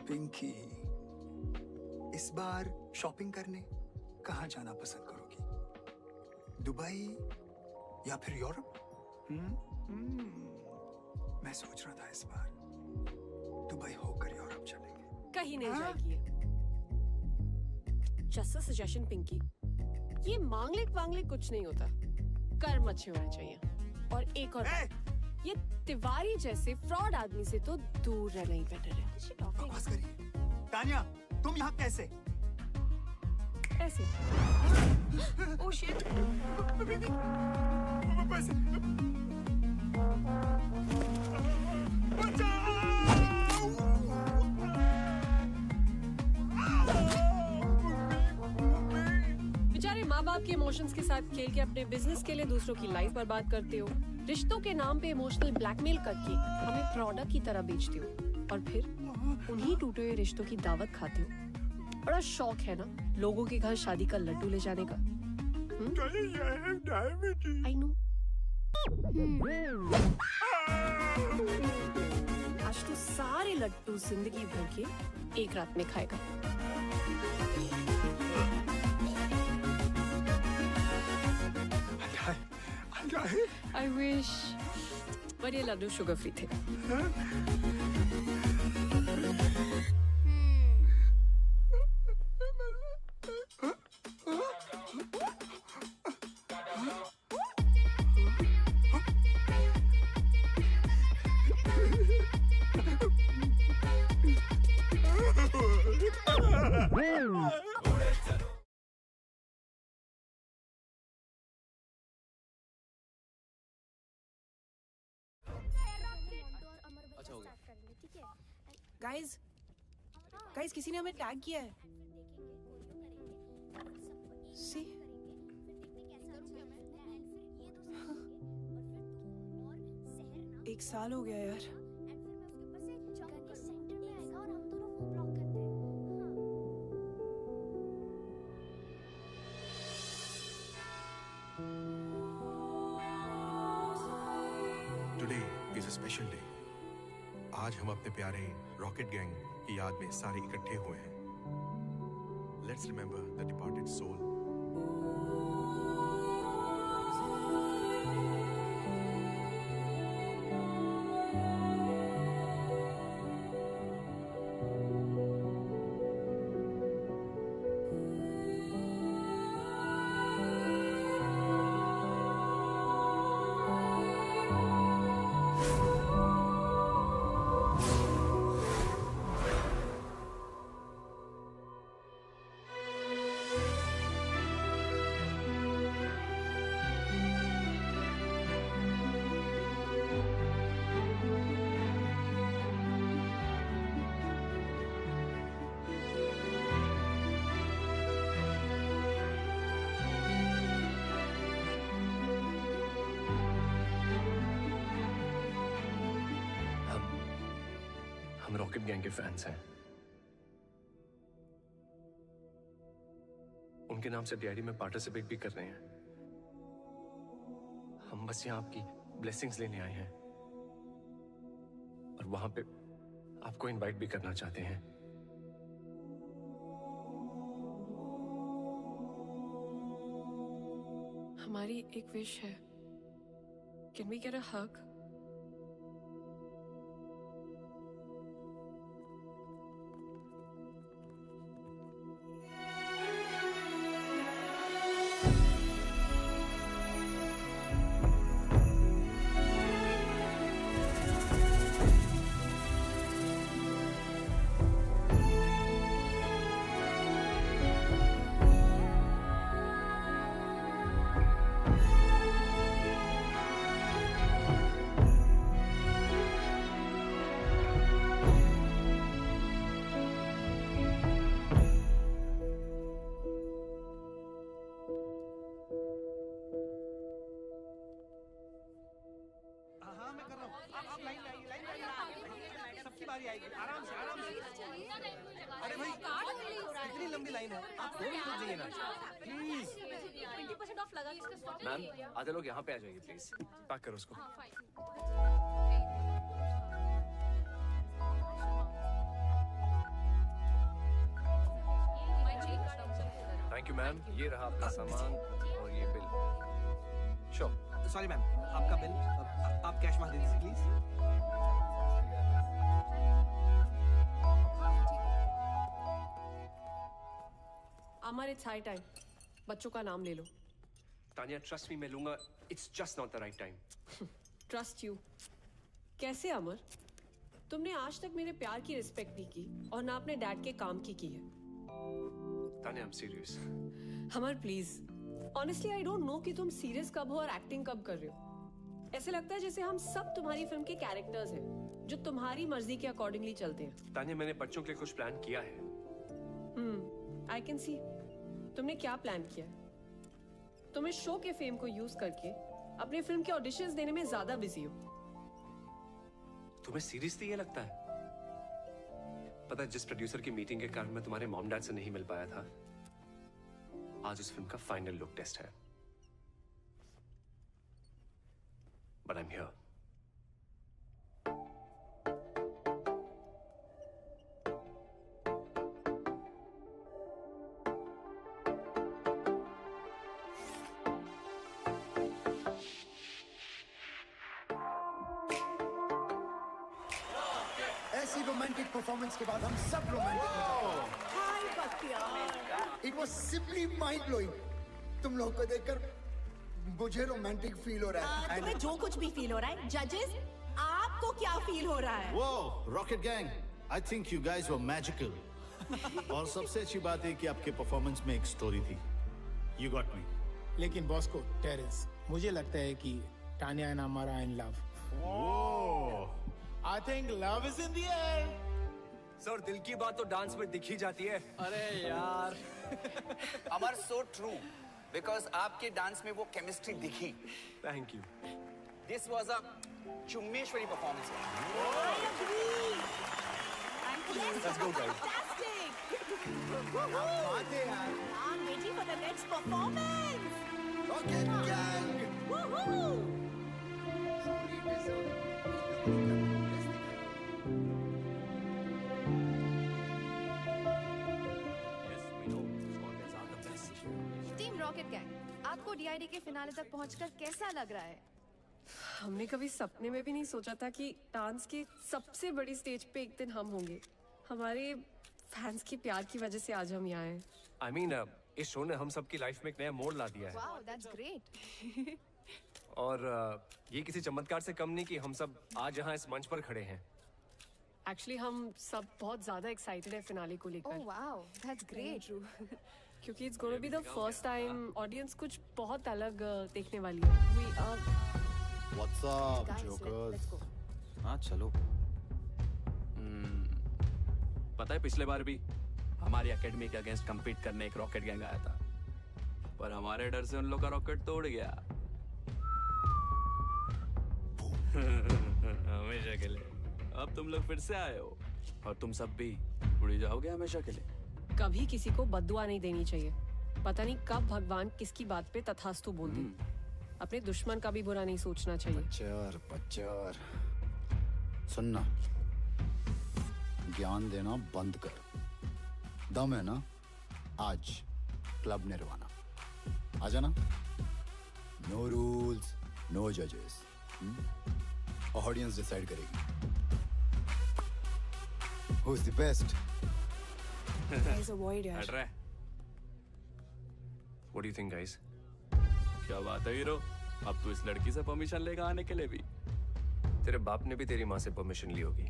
पिंकी, इस बार शॉपिंग करने कहाँ जाना पसंद करोगी? दुबई या फिर यूरोप? मैं सोच रहा था इस बार दुबई होकर यूरोप चलेंगे। कहीं नहीं जाएगी। जस्ट अ सजेशन पिंकी, ये मांगलिक कुछ नहीं होता, कर्म अच्छे होने चाहिए। और एक और बात, ये तिवारी जैसे फ्रॉड आदमी से तो दूर रहना ही बेटर है। बकवास करिए। तानिया, तुम यहाँ कैसे? ऐसे। Oh shit. बेचारे माँ बाप के इमोशंस के साथ खेल के अपने बिजनेस के लिए दूसरों की लाइफ बर्बाद करते हो। रिश्तों के नाम पे इमोशनल ब्लैकमेल करके हमें प्रोडक्ट की तरह बेचते हो और फिर उन्हीं टूटे हुए रिश्तों की दावत खाते हो। बड़ा शौक है ना लोगों के घर शादी का लड्डू ले जाने का। I know. आज तो सारे लड्डू जिंदगी भर के एक रात में खाएगा। I wish, पर ये लड्डू शुगर फ्री थे। गाइस किसी ने हमें टैग किया है। सी एक साल हो गया यार। Today is a special day. आज हम अपने प्यारे रॉकेट गैंग की याद में सारे इकट्ठे हुए हैं। Let's remember the departed soul. हम रॉकेट गैंग के फैंस हैं। उनके नाम से डीआईडी में पार्टिसिपेट भी कर रहे हैं। हम बस यहाँ आपकी ब्लेसिंग्स लेने आए हैं और वहां पे आपको इनवाइट भी करना चाहते हैं। हमारी एक विश है। Can we get a hug? सबकी बारी आएगी। आराम से अरे भाई इतनी लंबी लाइन है, आप थोड़ी रुक जाइए ना प्लीज। 20% ऑफ लगा इसका स्टॉप। मैम आधे लोग यहाँ पे आ जाइए प्लीज। पैक करो उसको। थैंक यू मैम, ये रहा आपका सामान और ये बिल। श्योर। सॉरी मैम, आपका बिल आप कैश में दे दीजिए please. Amar, it's high time. बच्चों का नाम ले लो। तानिया ट्रस्ट मी, मैं लूंगा। It's just not the right time. Trust you? कैसे अमर? तुमने आज तक मेरे प्यार की रिस्पेक्ट नहीं की और ना अपने डैड के काम की है। Tania, I am serious. Amar please, honestly I don't know कि तुम सीरियस कब हो और एक्टिंग कब कर रहे हो। ऐसे लगता है जैसे हम सब तुम्हारी फिल्म के कैरेक्टर्स हैं जो तुम्हारी मर्जी के अकॉर्डिंगली चलते हैं। तानिया, मैंने बच्चों के लिए कुछ प्लान किया है। I can see. तुमने क्या प्लान किया है? तुम इस शो के फेम को यूज करके अपने फिल्म के ऑडिशंस देने में ज्यादा बिजी हो। तुम्हें सीरियसली ये लगता है? पता है, जिस प्रोड्यूसर की मीटिंग के कारण मैं तुम्हारे मॉम डैड से नहीं मिल पाया था, आज उस फिल्म का फाइनल लुक टेस्ट है। But I am here. ऐसी रोमांटिक परफॉर्मेंस के बाद हम सब रोमांटिक हो जाते हैं। हाय Bakhtiyar. It was simply mind blowing. तुम लोग को देखकर मुझे रोमांटिक फील हो रहा है। तुम्हें जो कुछ भी फील हो रहा है, जजेस आपको क्या फील हो रहा है? Whoa, Rocket Gang, I think you guys were magical. और सबसे अच्छी बात है कि आपके परफॉर्मेंस में एक स्टोरी थी। You got me. लेकिन बॉस को टेरेंस, मुझे लगता है कि Tania and Amar are in love. I think love is in the air. Sir, दिल की बात तो डांस में दिख ही जाती है। अरे यार अमर, so true. Because आपके डांस में वो केमिस्ट्री दिखी। Thank you. This was a चुम्मेश्वरी performance. Let's go guys. I'm waiting for the next performance. Rocket Gang. Woohoo! Team rocket gang, आपको डीआईडी के फिनाले तक पहुंचकर कैसा लग रहा है? हमने कभी सपने में भी नहीं सोचा था कि डांस की सबसे बड़ी स्टेज पे एक दिन हम होंगे। हमारे फैंस के प्यार की वजह से आज हम यहाँ हैं। I mean, इस शो ने हम सबकी लाइफ में एक नया मोड़ ला दिया है। Wow, that's great. और ये किसी चमत्कार से कम नहीं कि हम सब आज यहाँ इस मंच पर खड़े हैं। एक्चुअली हम सब बहुत ज्यादा एक्साइटेड है फिनाले को लेकर। Oh wow, that's great. क्योंकि it's gonna be the first time audience कुछ बहुत अलग देखने वाली है। We are What's up, Guys, jokers? let's go. हाँ चलो। पता है, पिछले बार भी हमारी एकेडमी के अगेंस्ट compete करने एक रॉकेट गैंग आया था, पर हमारे डर से उन लोग का रॉकेट तोड़ गया। हमेशा के लिए। अब तुम लोग फिर से आए हो और तुम सब भी उड़ जाओगे हमेशा के लिए। कभी किसी को बद्दुआ नहीं देनी चाहिए। पता नहीं कब भगवान किसकी बात पे तथास्तु बोल दे। अपने दुश्मन का भी बुरा नहीं सोचना चाहिए। बच्चर सुनना, ज्ञान देना बंद कर। दम है ना, आज क्लब निर्वाणा आ जाना। नो रूल्स, नो जजेस, ऑडियंस डिसाइड करेगी who is the best. Guys, avoid यार। हट रहा है। What do you think, guys? क्या बात है हीरो, अब तू इस लड़की से परमिशन लेकर आने के लिए भी? तेरे बाप ने भी तेरी माँ से परमिशन ली होगी।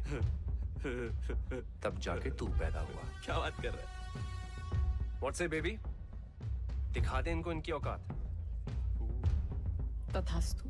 तब जाके तू पैदा हुआ। क्या बात कर रहा है? What say, baby? दिखा दे इनको इनकी औकात। तथास्तु।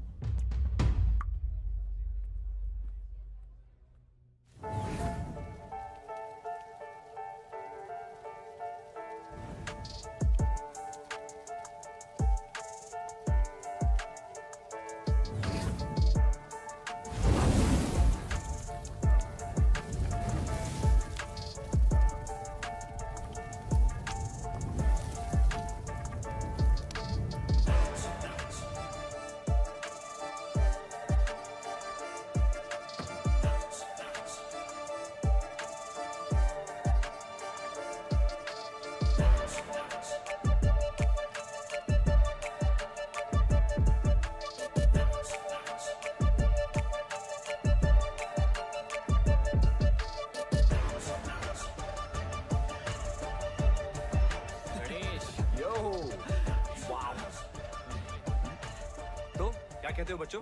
क्या कहते हो बच्चों?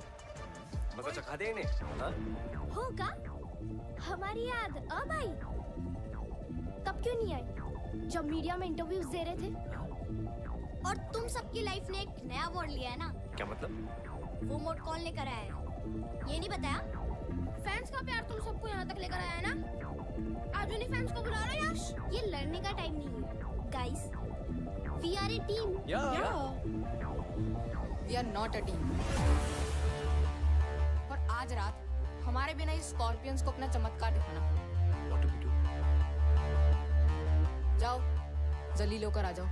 मजा चखा दे इन्हें, हाँ? होगा हमारी याद अब आई। तब क्यों नहीं आई जब मीडिया में इंटरव्यूज दे रहे थे? और तुम सबकी लाइफ ने एक नया अवार्ड लिया है ना? क्या मतलब? वो मोड कौन लेकर आया है? ये नहीं बताया? फैंस का प्यार तुम सबको यहाँ तक लेकर आया है ना? आज उन्हीं फैंस को बुला रहा है यश। ये लड़ने का टाइम नहीं है guys, we are a team. We are not a team. और आज रात हमारे बिना इस स्कॉर्पियंस को अपना चमत्कार दिखाना। जाओ जल्दी लेकर आ जाओ।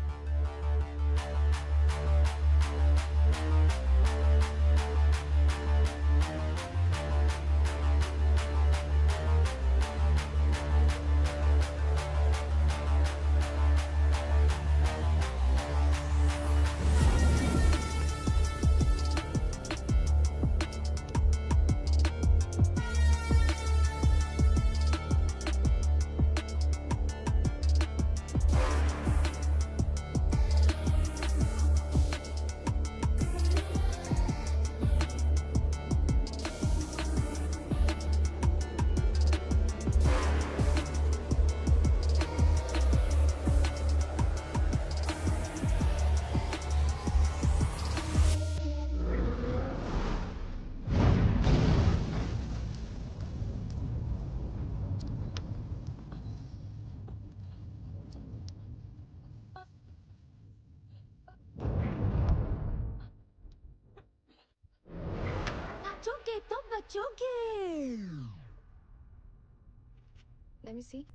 Let me see.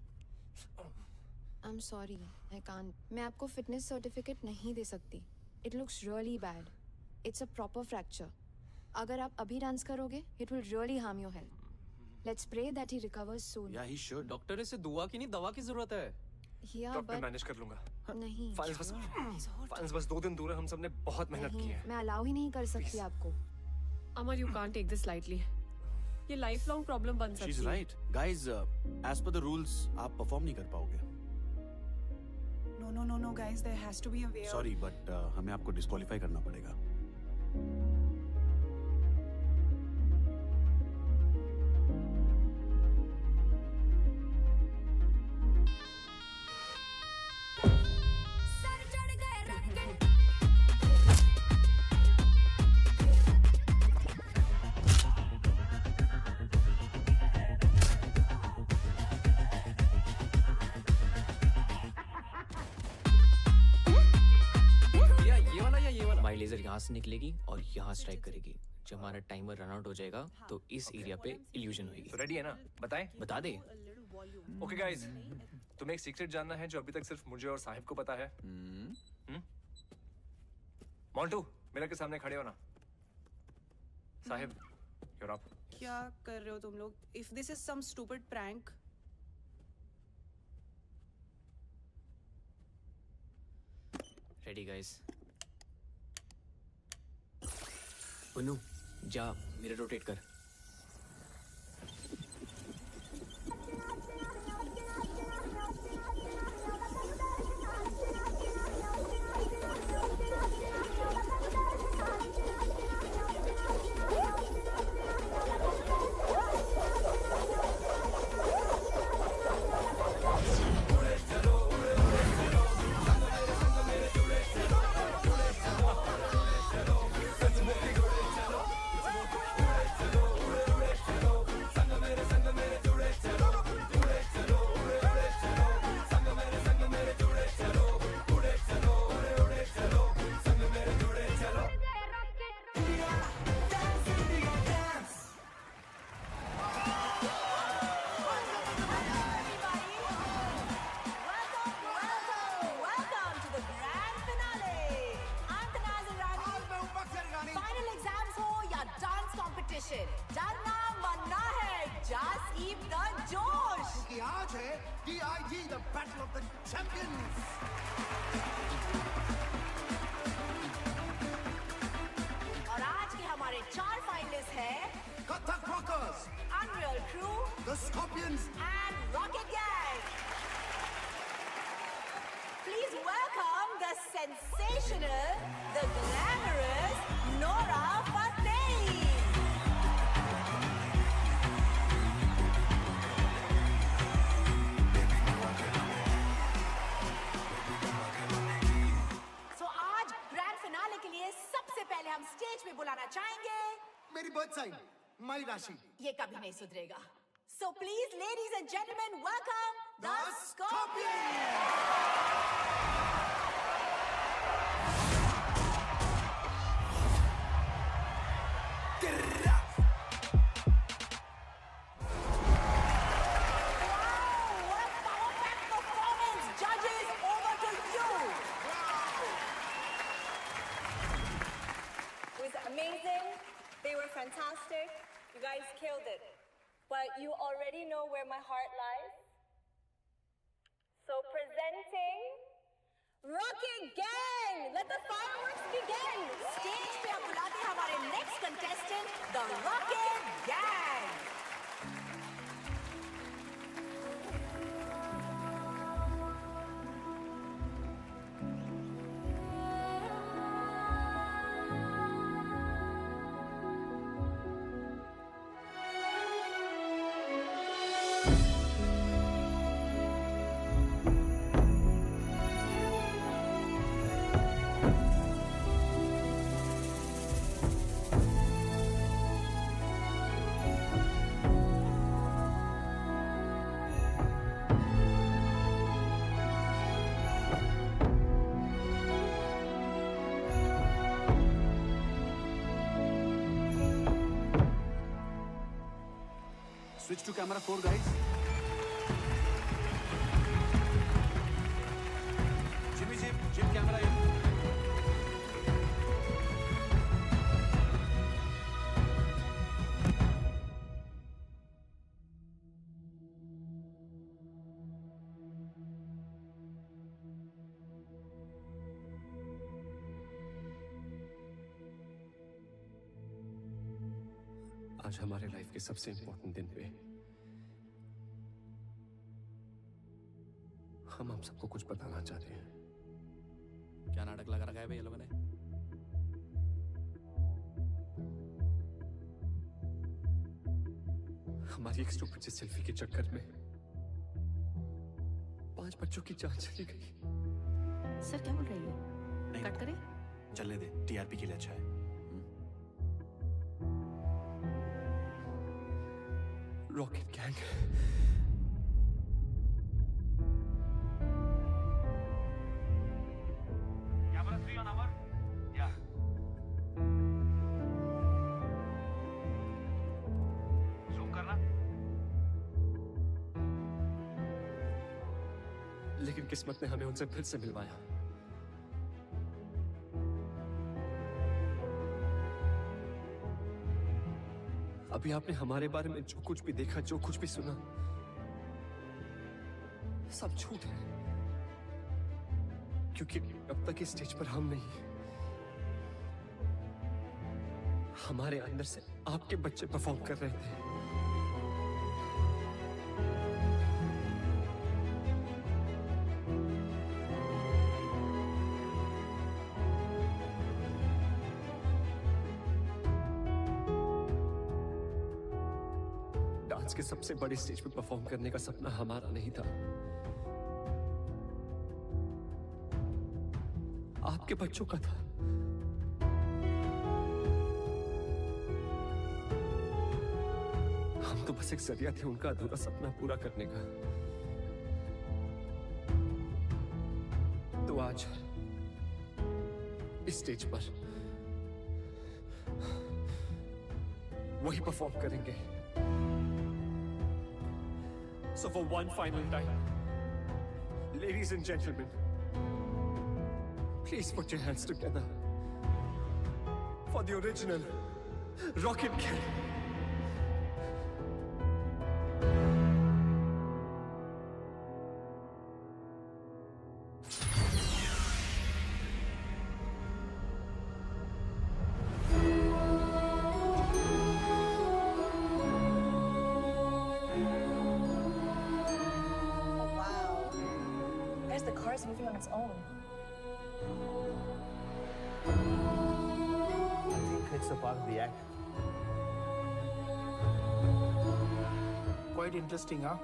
I'm sorry, I can't. मैं आपको फिटनेस सर्टिफिकेट नहीं दे सकती. It looks really bad. It's a proper fracture. अगर आप अभी डांस करोगे, it will really harm your health. Let's pray that he recovers soon. Yeah, he should. Doctor इसे दुआ की नहीं दवा की जरूरत है. Yeah, डॉक्टर but मैनेज कर लूंगा. नहीं. फाइल्स बस 2 दिन दूर है, हम सबने बहुत मेहनत की है. मैं अलाउ ही नहीं कर सकती आपको. Amar, you can't take this lightly. ये लाइफ लॉन्ग प्रॉब्लम बन सकती है. She's right. Guys, as per the rules, आप परफॉर्म नहीं कर पाओगे. No, guys, there has to be a way. Sorry, but हमें आपको डिस्क्वालीफाई करना पड़ेगा. लेजर यहाँ से निकलेगी और यहाँ स्ट्राइक करेगी. जब हमारा टाइमर रन आउट हो जाएगा तो इस एरिया पे इल्यूजन होगी. रेडी है ना? बताएं? बता दे. ओके गाइस, तुम्हें एक सीक्रेट जानना है जो अभी तक सिर्फ मुझे और साहिब को पता है. मोंटू, मिरर के सामने खड़े हो ना. Sahib, you're up. क्या कर रहे हो तुम लोग? If this is some stupid prank. Ready guys. Punnu, जा मिरर रोटेट कर. डरना मरना है, just keep the जोश. क्योंकि आज है DID, the Battle of the Champions. और आज के हमारे 4 फाइनलिस्ट हैं Kathak Rockers, Unreal Crew, the Scorpions, and Rocket Gang. Please welcome the sensational, the glamorous Nora Fateh. हम स्टेज पे बुलाना चाहेंगे मेरी बर्थ साइन माई राशि। ये कभी नहीं सुधरेगा। So please, ladies and gentlemen, welcome the Amazing. They were fantastic. You guys killed it. But you already know where my heart lies. So presenting Rocket Gang. Let the fireworks begin. Stage पे हम बुलाते हैं हमारे next contestant, the Rocket Gang. Switch to camera 4, guys. Jim, camera in. आज हमारे life के सबसे important दिन पे हम आप सबको कुछ बताना चाहते हैं। क्या नाटक लगा रखा है भाई ये लोगों ने? हमारी एक स्टूपिड सी सेल्फी के चक्कर में 5 बच्चों की जान चली गई। सर क्या बोल रही है? कट करें? चलने दे, टीआरपी के लिए अच्छा है। Rocket gang Camera 3 on our. Yeah. Zoom करना. लेकिन किस्मत ने हमें उनसे फिर से मिलवाया। अभी आपने हमारे बारे में जो कुछ भी देखा, जो कुछ भी सुना, सब झूठ है। क्योंकि अब तक इस स्टेज पर हम नहीं, हमारे अंदर से आपके बच्चे परफॉर्म कर रहे थे। डांस के सबसे बड़े स्टेज पे परफॉर्म करने का सपना हमारा नहीं था, आपके बच्चों का था। हम तो बस एक जरिया थे उनका अधूरा सपना पूरा करने का। तो आज इस स्टेज पर वही परफॉर्म करेंगे। So for one final time, ladies and gentlemen, please put your hands together for the original Rocket Gang. The car is moving on its own. I think it's a part of the act. Quite interesting, huh?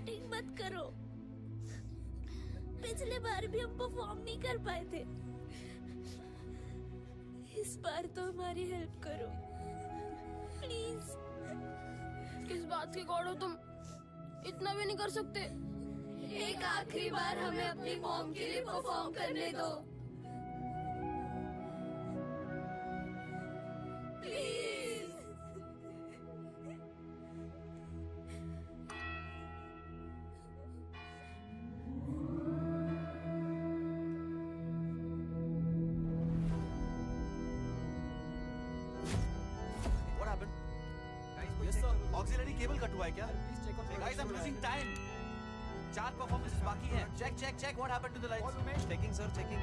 Acting मत करो। पिछले बार भी हम perform नहीं कर पाए थे, इस बार तो हमारी हेल्प करो प्लीज। किस बात के गॉड हो तुम? इतना भी नहीं कर सकते। एक आखिरी बार हमें अपनी मॉम के लिए परफॉर्म करने दो please. What happened? Yes sir. Auxiliary cable cut हुआ है क्या? Hey guys, I'm losing time. 4 performances बाकी हैं. Check. What happened to the lights? Checking sir, checking.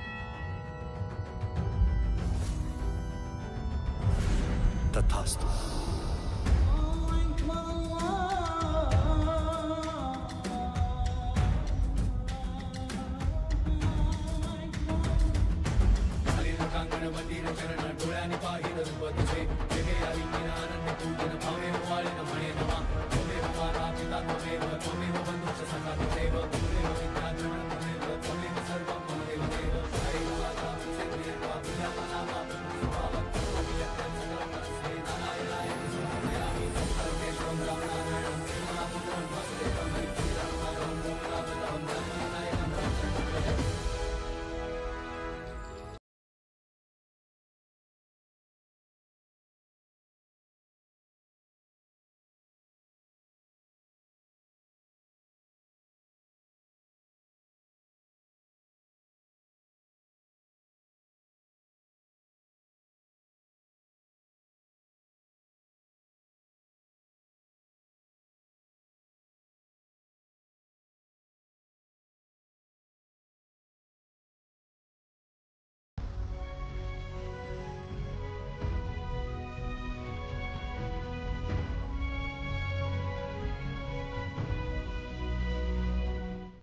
तथास्तु।